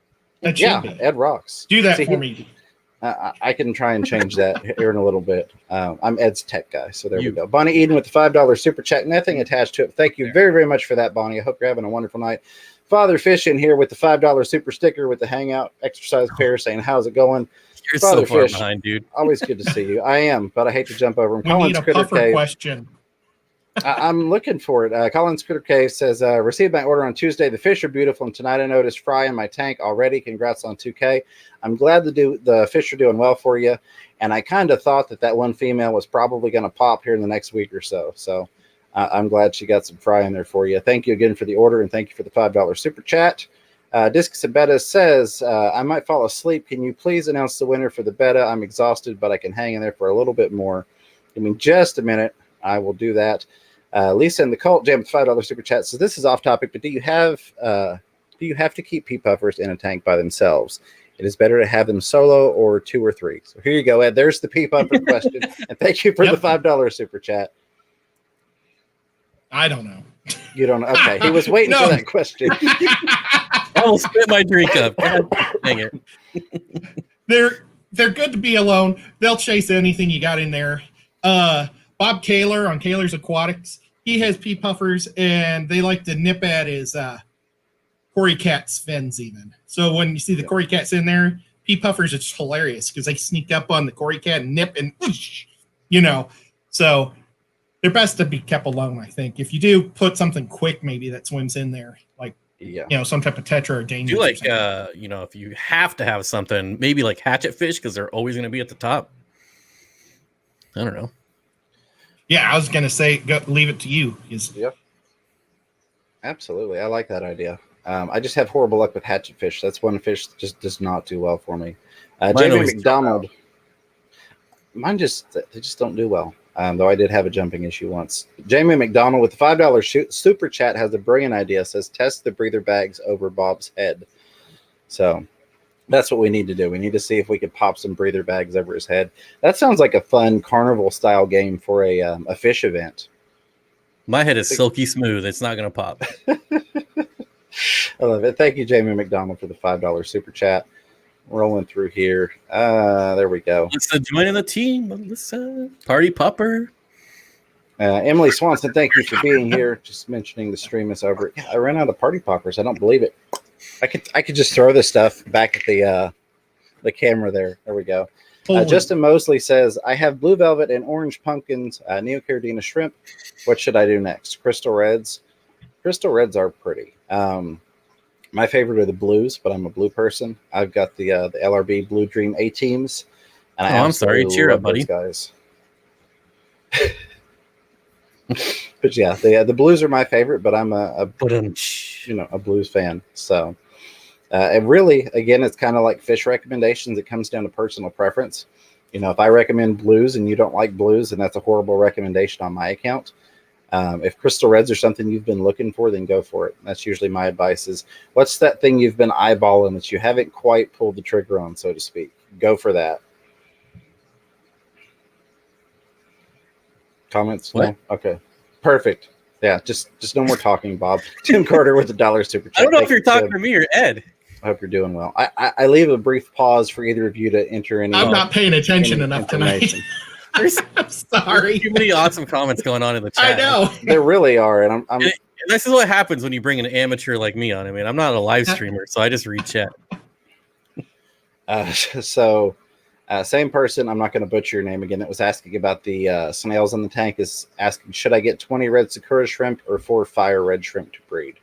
Yeah, Ed rocks. Do that for me. I can try and change that here in a little bit. I'm Ed's tech guy, so there we go. Bonnie Eden with the $5 super chat, nothing attached to it. Thank you very, very much for that, Bonnie. I hope you're having a wonderful night. Father Fish in here with the $5 super sticker with the hangout exercise pair saying, how's it going? You're Father so far Fish, behind, dude. always good to see you. I am, but I hate to jump over him. We Colin's need a Critter puffer Cave. question. I'm looking for it. Colin's Critter Cave says, received my order on Tuesday. The fish are beautiful, and tonight I noticed fry in my tank already. Congrats on 2K. I'm glad the fish are doing well for you, and I kind of thought that one female was probably going to pop here in the next week or so. So I'm glad she got some fry in there for you. Thank you again for the order, and thank you for the $5 super chat. Steenfott Betta says, I might fall asleep. Can you please announce the winner for the beta? I'm exhausted, but I can hang in there for a little bit more. Give me just a minute. I will do that. Lisa in the Cult Jam with $5 super chat says, this is off topic, but do you have to keep pea puffers in a tank by themselves? It is better to have them solo or 2 or 3. So here you go, Ed. There's the pea puffer question. And thank you for the $5 super chat. I don't know. You don't know? Okay. He was waiting for that question. I will spit my drink up. God dang it. They're good to be alone. They'll chase anything you got in there. Bob Kaler on Kaler's Aquatics, he has pea puffers, and they like to nip at his Cory Cat's fins even. So when you see the Cory Cat's in there, pea puffers are just hilarious because they sneak up on the Cory Cat and nip and whoosh, So they're best to be kept alone, I think. If you do put something quick, maybe that swims in there, like some type of tetra or danger. Do like if you have to have something, maybe like hatchet fish because they're always going to be at the top. I don't know. Yeah, I was gonna say, leave it to you. Yep. Absolutely, I like that idea. I just have horrible luck with hatchet fish. That's one fish that just does not do well for me. Jamie McDonald, they just don't do well. Though I did have a jumping issue once. Jamie McDonald with the $5 super chat has a brilliant idea. Says test the breather bags over Bob's head. So that's what we need to do. We need to see if we could pop some breather bags over his head. That sounds like a fun carnival style game for a fish event. My head is silky smooth. It's not going to pop. I love it. Thank you, Jamie McDonald, for the $5 super chat. Rolling through here. There we go. Melissa joining the team. Melissa, party popper. Emily Swanson, thank you for being here. Just mentioning the stream is over. Yeah, I ran out of party poppers. I don't believe it. I could just throw this stuff back at the camera there. There we go. Justin Mosley says, I have blue velvet and orange pumpkins, Neocaridina shrimp. What should I do next? Crystal reds. Crystal reds are pretty. My favorite are the blues, but I'm a blue person. I've got the LRB Blue Dream A teams. And I'm sorry. Cheer up, buddy. Guys. But yeah, the blues are my favorite, but I'm a blues fan. So and really, again, it's kind of like fish recommendations. It comes down to personal preference. If I recommend blues and you don't like blues, then that's a horrible recommendation on my account. If crystal reds are something you've been looking for, then go for it. That's usually my advice is, what's that thing you've been eyeballing that you haven't quite pulled the trigger on, so to speak? Go for that. Comments? What? No? Okay. Perfect. Yeah, just no more talking, Bob. Tim Carter with the $1 super chat. I don't know if you're talking to me or Ed. I hope you're doing well. I leave a brief pause for either of you to enter any. I'm not paying attention enough tonight. I'm sorry. Too many awesome comments going on in the chat. I know. There really are, and I'm and this is what happens when you bring an amateur like me on. I mean, I'm not a live streamer, so I just read chat. Same person. I'm not going to butcher your name again. That was asking about the snails in the tank. Is asking, should I get 20 red Sakura shrimp or 4 fire red shrimp to breed?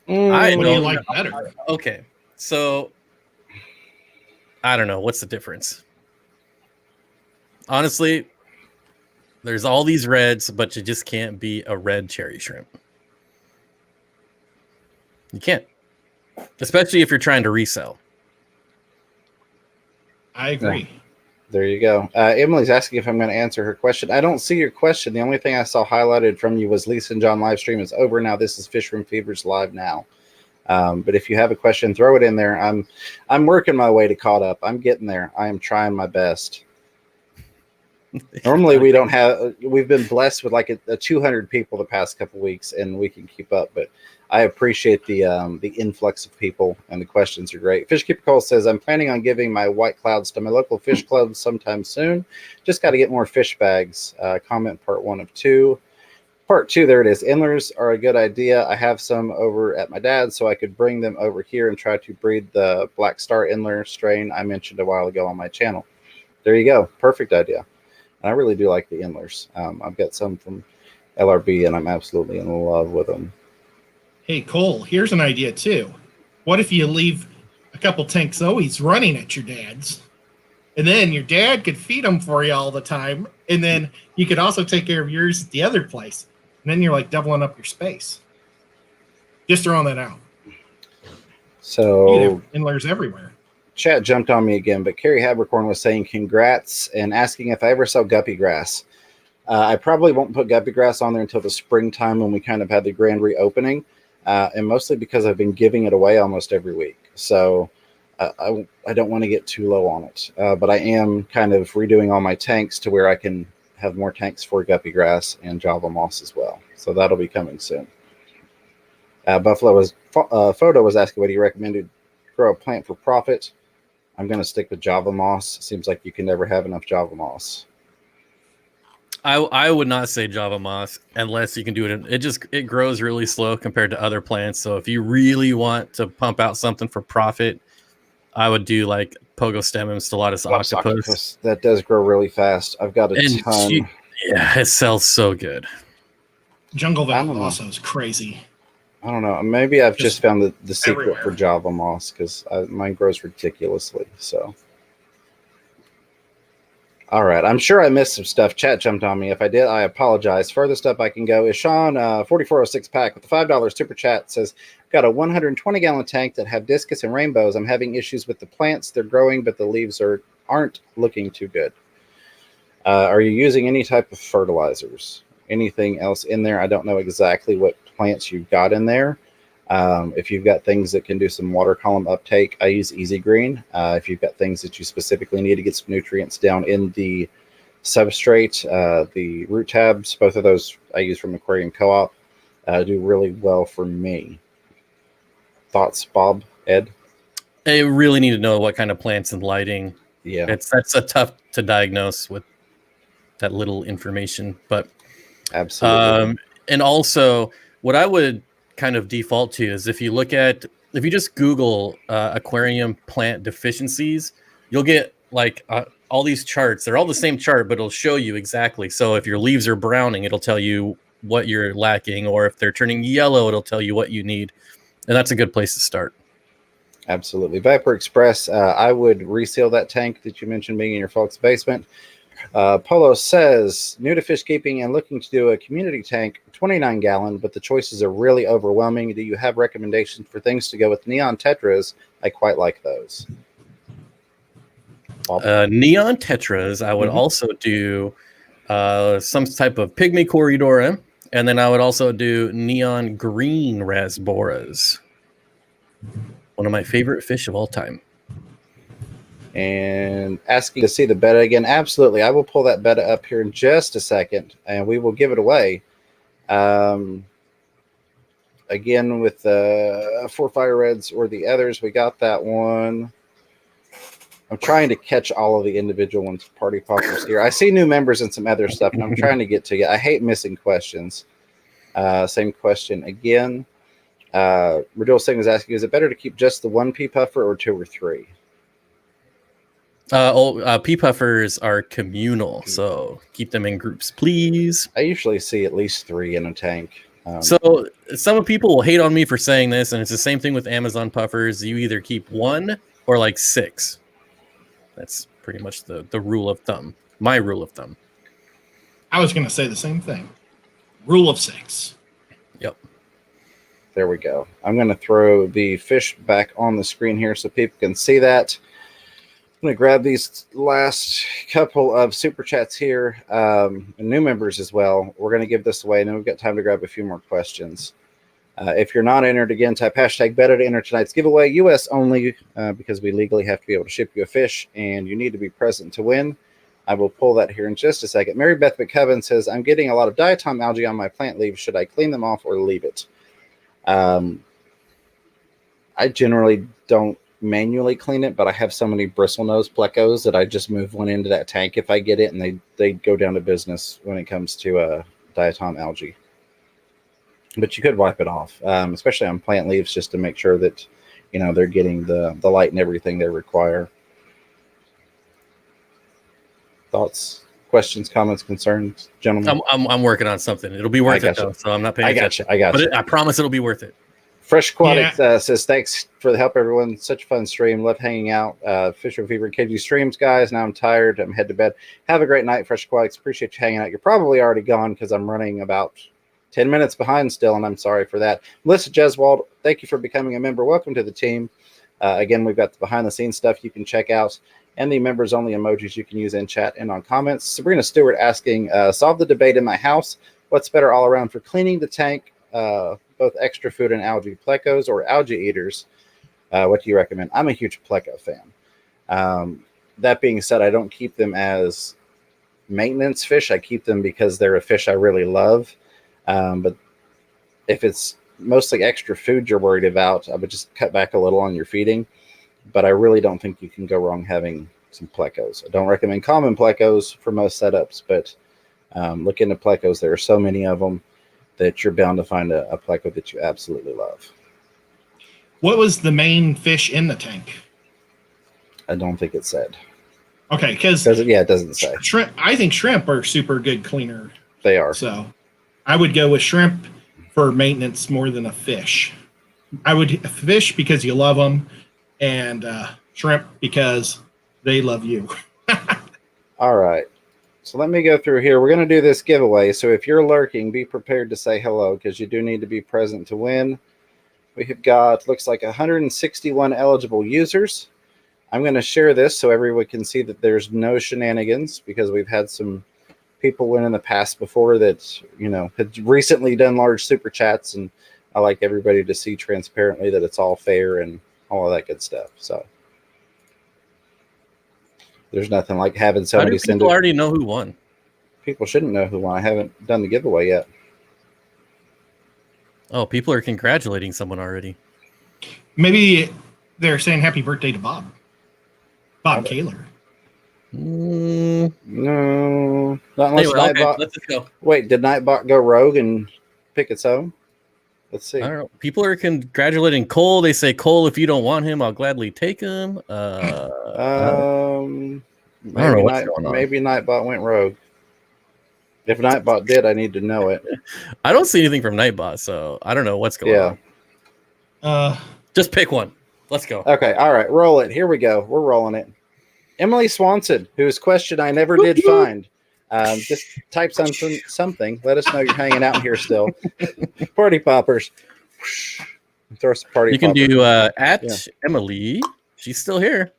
What do you like better? Okay, so I don't know. What's the difference? Honestly, there's all these reds, but you just can't be a red cherry shrimp. You can't, especially if you're trying to resell. I agree. Yeah. There you go. Emily's asking if I'm going to answer her question. I don't see your question. The only thing I saw highlighted from you was Lisa and John live stream is over now. This is Fish Room Fevers live now. But if you have a question, throw it in there. I'm working my way to caught up. I'm getting there. I am trying my best. Normally we've been blessed with like a 200 people the past couple weeks, and we can keep up, but I appreciate the influx of people, and the questions are great. Fishkeeper Cole says, I'm planning on giving my white clouds to my local fish club sometime soon. Just got to get more fish bags. Comment part 1 of 2. Part 2, there it is. Endlers are a good idea. I have some over at my dad's, so I could bring them over here and try to breed the Black Star Endler strain I mentioned a while ago on my channel. There you go. Perfect idea. And I really do like the Endlers. I've got some from LRB, and I'm absolutely in love with them. Hey, Cole, here's an idea, too. What if you leave a couple tank Zoes running at your dad's? And then your dad could feed them for you all the time. And then you could also take care of yours at the other place. And then you're like doubling up your space. Just throwing that out. So You'd have Endlers everywhere. Chat jumped on me again, but Carrie Habercorn was saying congrats and asking if I ever sell guppy grass. I probably won't put guppy grass on there until the springtime when we kind of had the grand reopening. And mostly because I've been giving it away almost every week. So I don't want to get too low on it. But I am kind of redoing all my tanks to where I can have more tanks for guppy grass and Java moss as well. So that'll be coming soon. Photo was asking what he recommended grow a plant for profit. I'm going to stick with Java moss. Seems like you can never have enough Java moss. I would not say Java moss unless you can do it. It grows really slow compared to other plants. So if you really want to pump out something for profit, I would do like Pogostemum stellatus octopus. That does grow really fast. I've got a ton. Yeah, it sells so good. Jungle Val also is crazy. I don't know. Maybe I've just found the secret everywhere. for Java moss because mine grows ridiculously. So. All right. I'm sure I missed some stuff. Chat jumped on me. If I did, I apologize. Furthest up I can go is Sean, 4406 pack with the $5 super chat says, got a 120-gallon tank that have discus and rainbows. I'm having issues with the plants. They're growing, but the leaves aren't looking too good. Are you using any type of fertilizers? Anything else in there? I don't know exactly what plants you've got in there. If you've got things that can do some water column uptake, I use Easy Green. If you've got things that you specifically need to get some nutrients down in the substrate, the root tabs, both of those I use from Aquarium Co-op, do really well for me. Thoughts, Bob, Ed? I really need to know what kind of plants and lighting. Yeah, that's a tough to diagnose with that little information, but absolutely. And also what I would kind of default to is if you just Google aquarium plant deficiencies, you'll get like all these charts. They're all the same chart, but it'll show you exactly. So if your leaves are browning, it'll tell you what you're lacking, or if they're turning yellow, it'll tell you what you need. And that's a good place to start. Absolutely. Viper Express, I would reseal that tank that you mentioned being in your folks' basement. Polo says, new to fish keeping and looking to do a community tank, 29-gallon, but the choices are really overwhelming. Do you have recommendations for things to go with neon tetras? I quite like those. Neon tetras, I would also do some type of pygmy corridora, and then I would also do neon green rasboras. One of my favorite fish of all time. And asking to see the betta again. Absolutely. I will pull that betta up here in just a second, and we will give it away. Again, with the 4 Fire Reds or the others, we got that one. I'm trying to catch all of the individual ones. Party poppers here. I see new members and some other stuff, and I'm trying to get to you. I hate missing questions. Same question again. Radul Singh is asking, is it better to keep just the one pea puffer or 2 or 3? Pea puffers are communal, so keep them in groups, please. I usually see at least 3 in a tank. So some people will hate on me for saying this, and it's the same thing with Amazon puffers. You either keep 1 or like 6. That's pretty much the rule of thumb. My rule of thumb. I was going to say the same thing. Rule of 6. Yep. There we go. I'm going to throw the fish back on the screen here so people can see that. I'm going to grab these last couple of super chats here, and new members as well. We're going to give this away, and then we've got time to grab a few more questions. If you're not entered, again, type hashtag Betta to enter tonight's giveaway. US only, because we legally have to be able to ship you a fish, and you need to be present to win. I will pull that here in just a second. Mary Beth McCubbin says, I'm getting a lot of diatom algae on my plant leaves. Should I clean them off or leave it? I generally don't manually clean it, but I have so many bristlenose plecos that I just move one into that tank if I get it, and they go down to business when it comes to diatom algae. but you could wipe it off, especially on plant leaves, just to make sure that, you know, they're getting the light and everything they require. Thoughts, questions, comments, concerns, gentlemen? I'm working on something. It'll be worth it, though, so I'm not paying attention. I got you. But I promise it'll be worth it. Fresh Aquatics says, thanks for the help, everyone. Such a fun stream. Love hanging out. Fisher Fever KG streams, guys. Now I'm tired. I'm head to bed. Have a great night, Fresh Aquatics. Appreciate you hanging out. You're probably already gone because I'm running about 10 minutes behind still, and I'm sorry for that. Melissa Jeswald, thank you for becoming a member. Welcome to the team. Again, we've got the behind-the-scenes stuff you can check out, and the members-only emojis you can use in chat and on comments. Sabrina Stewart asking, solve the debate in my house. What's better all around for cleaning the tank, both extra food and algae, plecos or algae eaters? What do you recommend? I'm a huge pleco fan. That being said, I don't keep them as maintenance fish. I keep them because they're a fish I really love. But if it's mostly extra food you're worried about, I would just cut back a little on your feeding. But I really don't think you can go wrong having some plecos. I don't recommend common plecos for most setups, but look into plecos. There are so many of them that you're bound to find a pleco that you absolutely love. What was the main fish in the tank? I don't think it said. Okay, because it doesn't say. Shrimp. I think shrimp are super good cleaner. They are. So I would go with shrimp for maintenance more than a fish. I would fish because you love them, and shrimp because they love you. All right. So let me go through here. We're going to do this giveaway. So if you're lurking, be prepared to say hello because you do need to be present to win. We have got, looks like 161 eligible users. I'm going to share this so everyone can see that there's no shenanigans, because we've had some people win in the past before that, you know, had recently done large super chats, and I like everybody to see transparently that it's all fair and all of that good stuff. So there's nothing like having somebody send it. People already know who won. People shouldn't know who won. I haven't done the giveaway yet. Oh, people are congratulating someone already. Maybe they're saying happy birthday to Bob. Bob Kaler. No, not unless Anyway, Nightbot. Let's just go. Wait, did Nightbot go rogue and pick its own? Let's see. I don't know. People are congratulating Cole. They say, Cole, if you don't want him, I'll gladly take him. Maybe Nightbot went rogue. If Nightbot did, I need to know it. I don't see anything from Nightbot, so I don't know what's going on. Just pick one. Let's go. Okay, all right, roll it. Here we go. We're rolling it. Emily Swanson, whose question I never did find. Just type something. Let us know you're hanging out here still. Party poppers. Throw some party poppers. You can do at Emily. She's still here.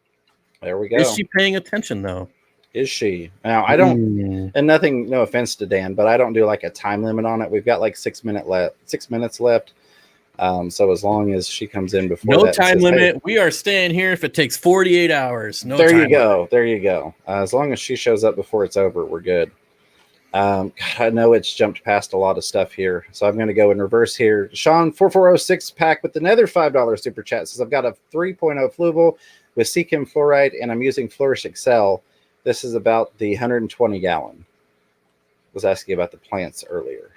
There we go. Is she paying attention, though? Is she? Now, I don't, and nothing, no offense to Dan, but I don't do like a time limit on it. We've got like 6 minutes left. So as long as she comes in before no that, time says, limit. Hey, we are staying here if it takes 48 hours. No, there you go. There you go. As long as she shows up before it's over, we're good. God, I know it's jumped past a lot of stuff here, so I'm going to go in reverse here. Sean 4406 pack with another $5 super chat says, I've got a 3.0 Fluval with Seachem fluoride, and I'm using Flourish Excel. This is about the 120 gallon. Was asking about the plants earlier.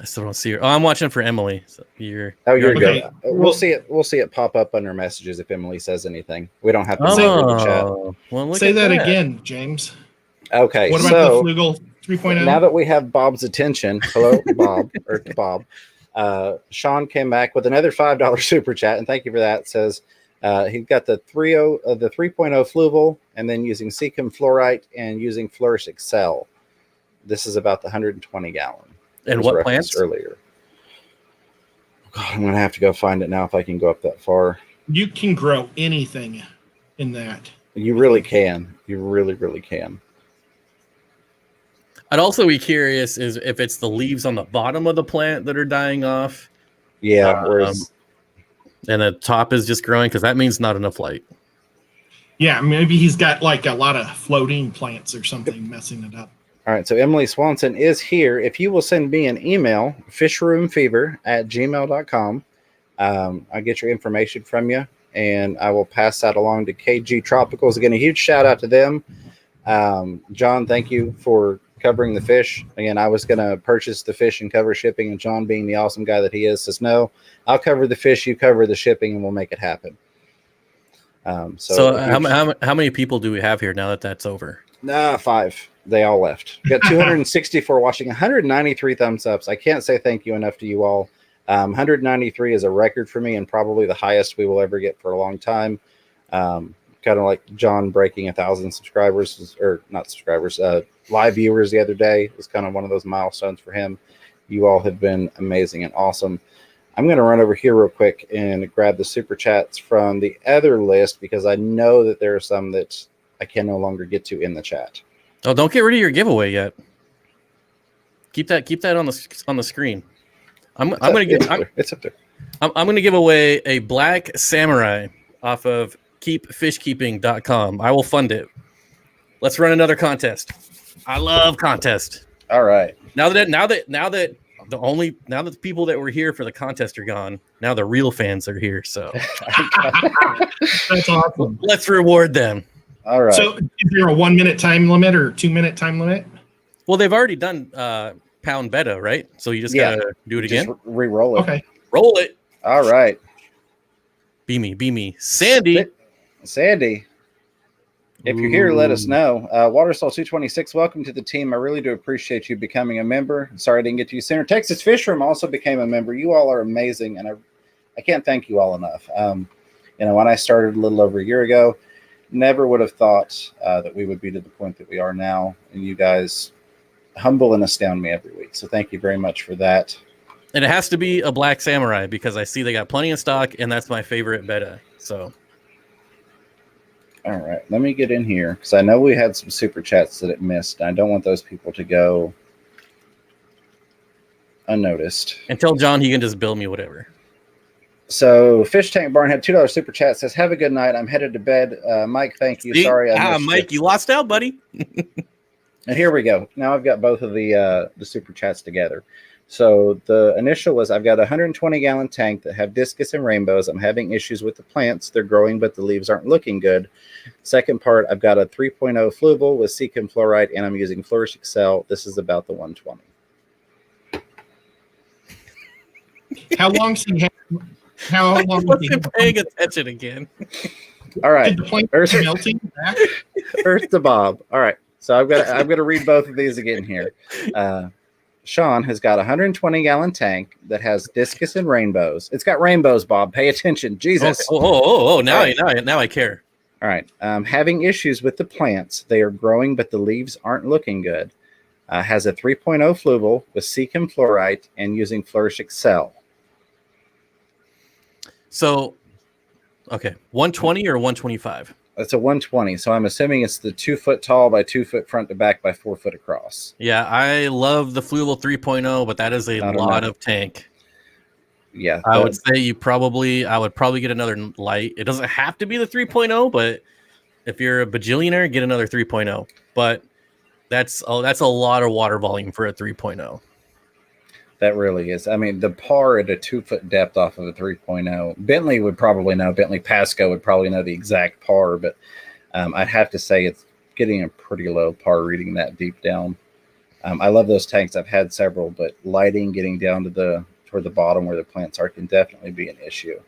I still don't see her. Oh, I'm watching for Emily. So you're good. Okay. We'll see it pop up under messages if Emily says anything. We don't have to say it in the chat. Well, say that again, James. Okay. What about the Flugel 3.0? Now that we have Bob's attention, hello, Bob, or Bob. Sean came back with another $5 super chat, and thank you for that. Says he got the 3.0 Fluval, and then using Seachem fluorite and using Flourish Excel. This is about the 120 gallon. And what plants? Earlier. God, I'm gonna have to go find it now if I can go up that far. You can grow anything in that. You really can. You really, really can. I'd also be curious is if it's the leaves on the bottom of the plant that are dying off. Yeah. And the top is just growing, because that means not enough light. Yeah, maybe he's got like a lot of floating plants or something messing it up. All right, so Emily Swanson is here. If you will send me an email, fishroomfever@gmail.com, I'll get your information from you, and I will pass that along to KG Tropicals. Again, a huge shout out to them. John, thank you for covering the fish. Again, I was going to purchase the fish and cover shipping, and John, being the awesome guy that he is, says, no, I'll cover the fish, you cover the shipping, and we'll make it happen. So how many people do we have here now that that's over? 5. They all left. We got 264 watching, 193 thumbs ups. I can't say thank you enough to you all. 193 is a record for me and probably the highest we will ever get for a long time. Kind of like John breaking 1,000 subscribers, or not subscribers, live viewers the other day. It was kind of one of those milestones for him. You all have been amazing and awesome. I'm going to run over here real quick and grab the super chats from the other list, because I know that there are some that I can no longer get to in the chat. Oh, don't get rid of your giveaway yet. Keep that on the screen. It's up there. I'm going to give away a black samurai off of keepfishkeeping.com. I will fund it. Let's run another contest. I love contests. All right. Now that the people that were here for the contest are gone, now the real fans are here. So that's awesome. Let's reward them. All right. So is there a 1 minute time limit or 2 minute time limit? Well, they've already done pound beta, right? So you just gotta do it again. Just re-roll it. Okay. Roll it. All right. Be me. Sandy. If you're here, let us know. Watersoul 226, welcome to the team. I really do appreciate you becoming a member. Sorry I didn't get to you sooner. Texas Fish Room also became a member. You all are amazing, and I can't thank you all enough. When I started a little over a year ago, never would have thought that we would be to the point that we are now, and you guys humble and astound me every week. So thank you very much for that. And it has to be a black samurai, because I see they got plenty of stock, and that's my favorite beta. So, all right, let me get in here, because I know we had some super chats that it missed. And I don't want those people to go unnoticed. And tell John he can just bill me whatever. So Fish Tank Barn had $2 super chat, says, have a good night. I'm headed to bed. Mike, thank you. Sorry. Mike, you lost out, buddy. And here we go. Now I've got both of the super chats together. So the initial was, I've got a 120-gallon tank that have discus and rainbows. I'm having issues with the plants. They're growing, but the leaves aren't looking good. Second part, I've got a 3.0 fluval with Seachem fluorite, and I'm using Flourish Excel. This is about the 120. How long was he paying attention again? All right. Did the plant melting back? Earth to Bob. All right. So I'm gonna read both of these again here. Sean has got a 120-gallon tank that has discus and rainbows. It's got rainbows, Bob. Pay attention. Jesus. Okay. Oh, now I care. All right. Having issues with the plants. They are growing, but the leaves aren't looking good. Has a 3.0 fluval with Seachem fluorite and using Flourish Excel. So, okay, 120 or 125? It's a 120. So I'm assuming it's the 2 foot tall by 2 foot front to back by 4 foot across. Yeah, I love the Fluval 3.0, but that is a lot of tank. Yeah. I would say I would probably get another light. It doesn't have to be the 3.0, but if you're a bajillionaire, get another 3.0. But that's a lot of water volume for a 3.0. That really is. I mean, the par at a 2 foot depth off of a 3.0. Bentley would probably know. Bentley Pasco would probably know the exact par, but I'd have to say it's getting a pretty low par reading that deep down. I love those tanks. I've had several, but lighting, getting down to toward the bottom where the plants are, can definitely be an issue.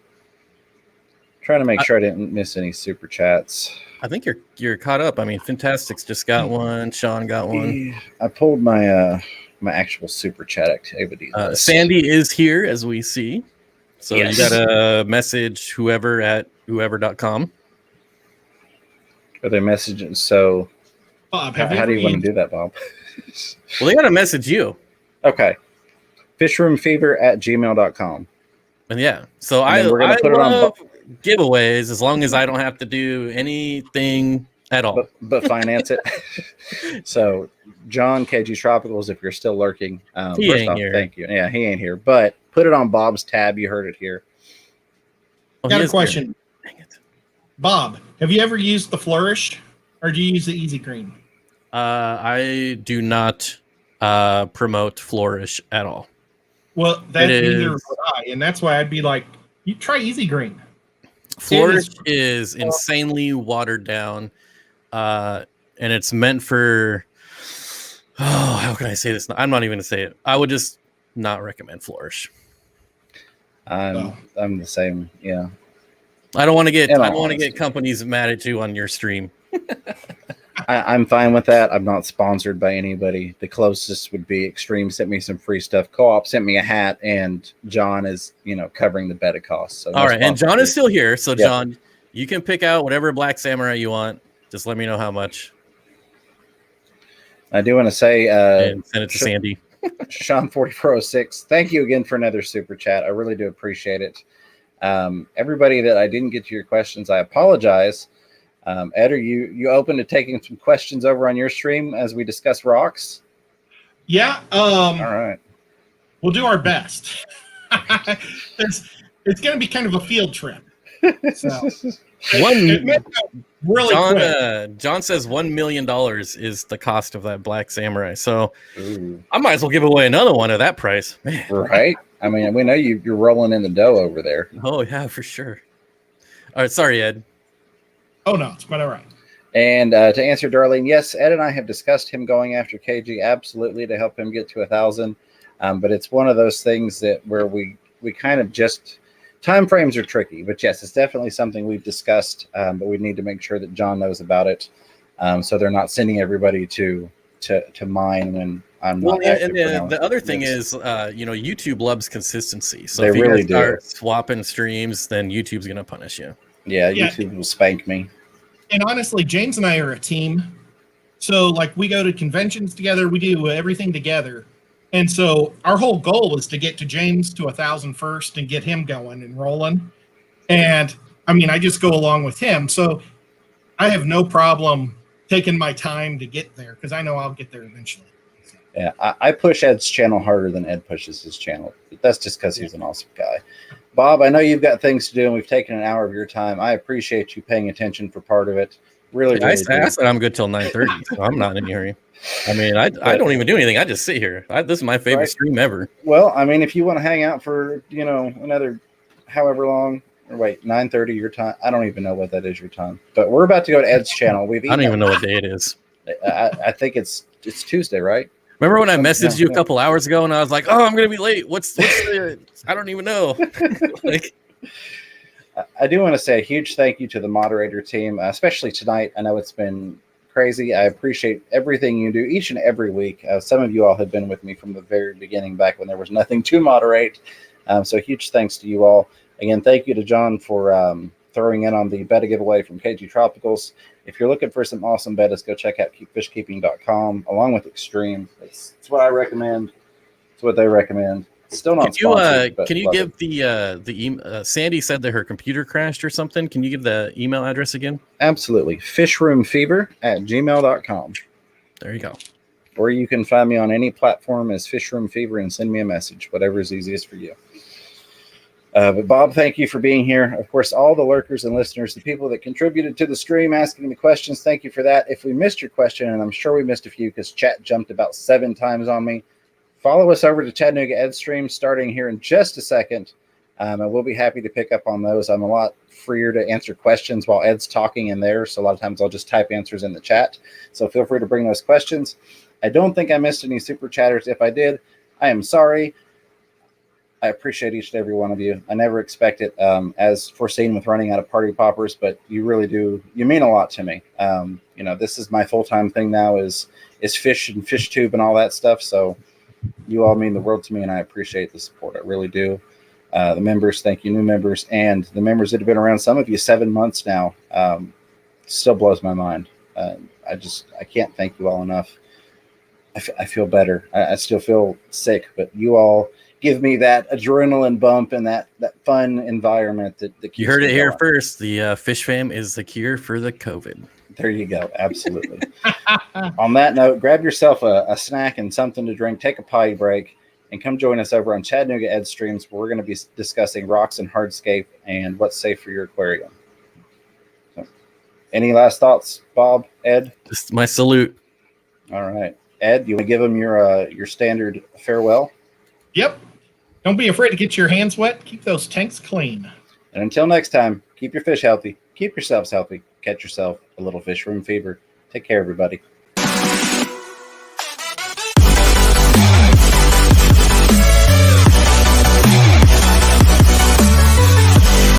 Trying to make sure I didn't miss any super chats. I think you're caught up. I mean, Fantastics just got one. Sean got one. I pulled my my actual super chat activity. Sandy is here, as we see. So yes. You got to message whoever at whoever.com. Are they messaging? So Bob, how do you want to do that, Bob? Well, they got to message you. Okay. fishroomfever@gmail.com. And yeah, so I love giveaways as long as I don't have to do anything at all. But finance it. So John, KG Tropicals, if you're still lurking, He ain't here. Thank you. Yeah, he ain't here. But put it on Bob's tab. You heard it here. I got a question. Dang it. Bob, have you ever used the Flourish, or do you use the Easy Green? I do not promote Flourish at all. Well, that's neither would I, and that's why I'd be like, you try Easy Green. Flourish is insanely watered down, and it's meant for Oh, how can I say this? I'm not even going to say it. I would just not recommend Flourish. I'm the same. Yeah. I don't want to get companies mad at you on your stream. I'm fine with that. I'm not sponsored by anybody. The closest would be Extreme sent me some free stuff. Co-op sent me a hat, and John is, covering the beta costs. So all right, and John is still here. So yep. John, you can pick out whatever Black Samurai you want. Just let me know how much. I do want to say, and send it to Sandy. Sean 4406. Thank you again for another super chat. I really do appreciate it. Everybody that I didn't get to your questions, I apologize. Ed, are you open to taking some questions over on your stream as we discuss rocks? Yeah. All right. We'll do our best. It's going to be kind of a field trip. So. Really John says $1 million is the cost of that Black Samurai. So I might as well give away another one at that price. Man. Right? I mean, we know you're rolling in the dough over there. Oh, yeah, for sure. All right. Sorry, Ed. Oh, no, it's quite all right. And to answer Darlene, yes, Ed and I have discussed him going after KG absolutely to help him get to 1,000. But it's one of those things where we kind of just time frames are tricky. But yes, it's definitely something we've discussed. But we need to make sure that John knows about it, so they're not sending everybody to mine when I'm not. Well, and the other thing is, YouTube loves consistency. So they if you really start swapping streams, then YouTube's going to punish you. Yeah, YouTube will spank me. And honestly, James and I are a team. So, we go to conventions together. We do everything together. And so our whole goal is to get to James to 1,000 first and get him going and rolling. And, I just go along with him. So I have no problem taking my time to get there because I know I'll get there eventually. Yeah, I push Ed's channel harder than Ed pushes his channel. That's just because he's an awesome guy. Bob, I know you've got things to do, and we've taken an hour of your time. I appreciate you paying attention for part of it. Really, I said I'm good till 9:30, so I'm not in a hurry. I don't even do anything. I just sit here. This is my favorite stream ever. Well, if you want to hang out for another however long, or wait, 9:30 your time. I don't even know what that is your time. But we're about to go to Ed's channel. I don't even know what day it is. I think it's Tuesday, right? Remember when I messaged you a couple hours ago and I was like, "Oh, I'm going to be late. What's the I don't even know." I do want to say a huge thank you to the moderator team, especially tonight. I know it's been crazy. I appreciate everything you do each and every week. Some of you all have been with me from the very beginning, back when there was nothing to moderate. So huge thanks to you all. Again, thank you to John for throwing in on the betta giveaway from KG Tropicals. If you're looking for some awesome bettas, go check out fishkeeping.com along with Extreme. It's what I recommend. It's what they recommend. Still not sponsored. Can you give the Sandy said that her computer crashed or something? Can you give the email address again? Absolutely. fishroomfever@gmail.com. There you go. Or you can find me on any platform as fishroomfever and send me a message, whatever is easiest for you. But Bob, thank you for being here. Of course, all the lurkers and listeners, the people that contributed to the stream, asking the questions, thank you for that. If we missed your question, and I'm sure we missed a few because chat jumped about 7 times on me, follow us over to Chattanooga Ed Stream starting here in just a second. And we'll be happy to pick up on those. I'm a lot freer to answer questions while Ed's talking in there. So a lot of times I'll just type answers in the chat. So feel free to bring those questions. I don't think I missed any super chatters. If I did, I am sorry. I appreciate each and every one of you. I never expect it, as foreseen with running out of party poppers, but you really do. You mean a lot to me. This is my full-time thing now is fish and fish tube and all that stuff. So you all mean the world to me, and I appreciate the support. I really do. The members, thank you, new members, and the members that have been around, some of you 7 months now, still blows my mind. I can't thank you all enough. I feel better. I still feel sick, but you all give me that adrenaline bump and that fun environment that keeps you heard it here going. first. The Fish Fam is the cure for the COVID. There you go. Absolutely. On that note, grab yourself a snack and something to drink, take a potty break, and come join us over on Chattanooga Ed Streams, where we're going to be discussing rocks and hardscape and what's safe for your aquarium. So, any last thoughts, Bob, Ed? Just my salute. All right. Ed, you want to give them your standard farewell? Yep. Don't be afraid to get your hands wet. Keep those tanks clean. And until next time, keep your fish healthy. Keep yourselves healthy. Catch yourself a little fish room fever. Take care, everybody.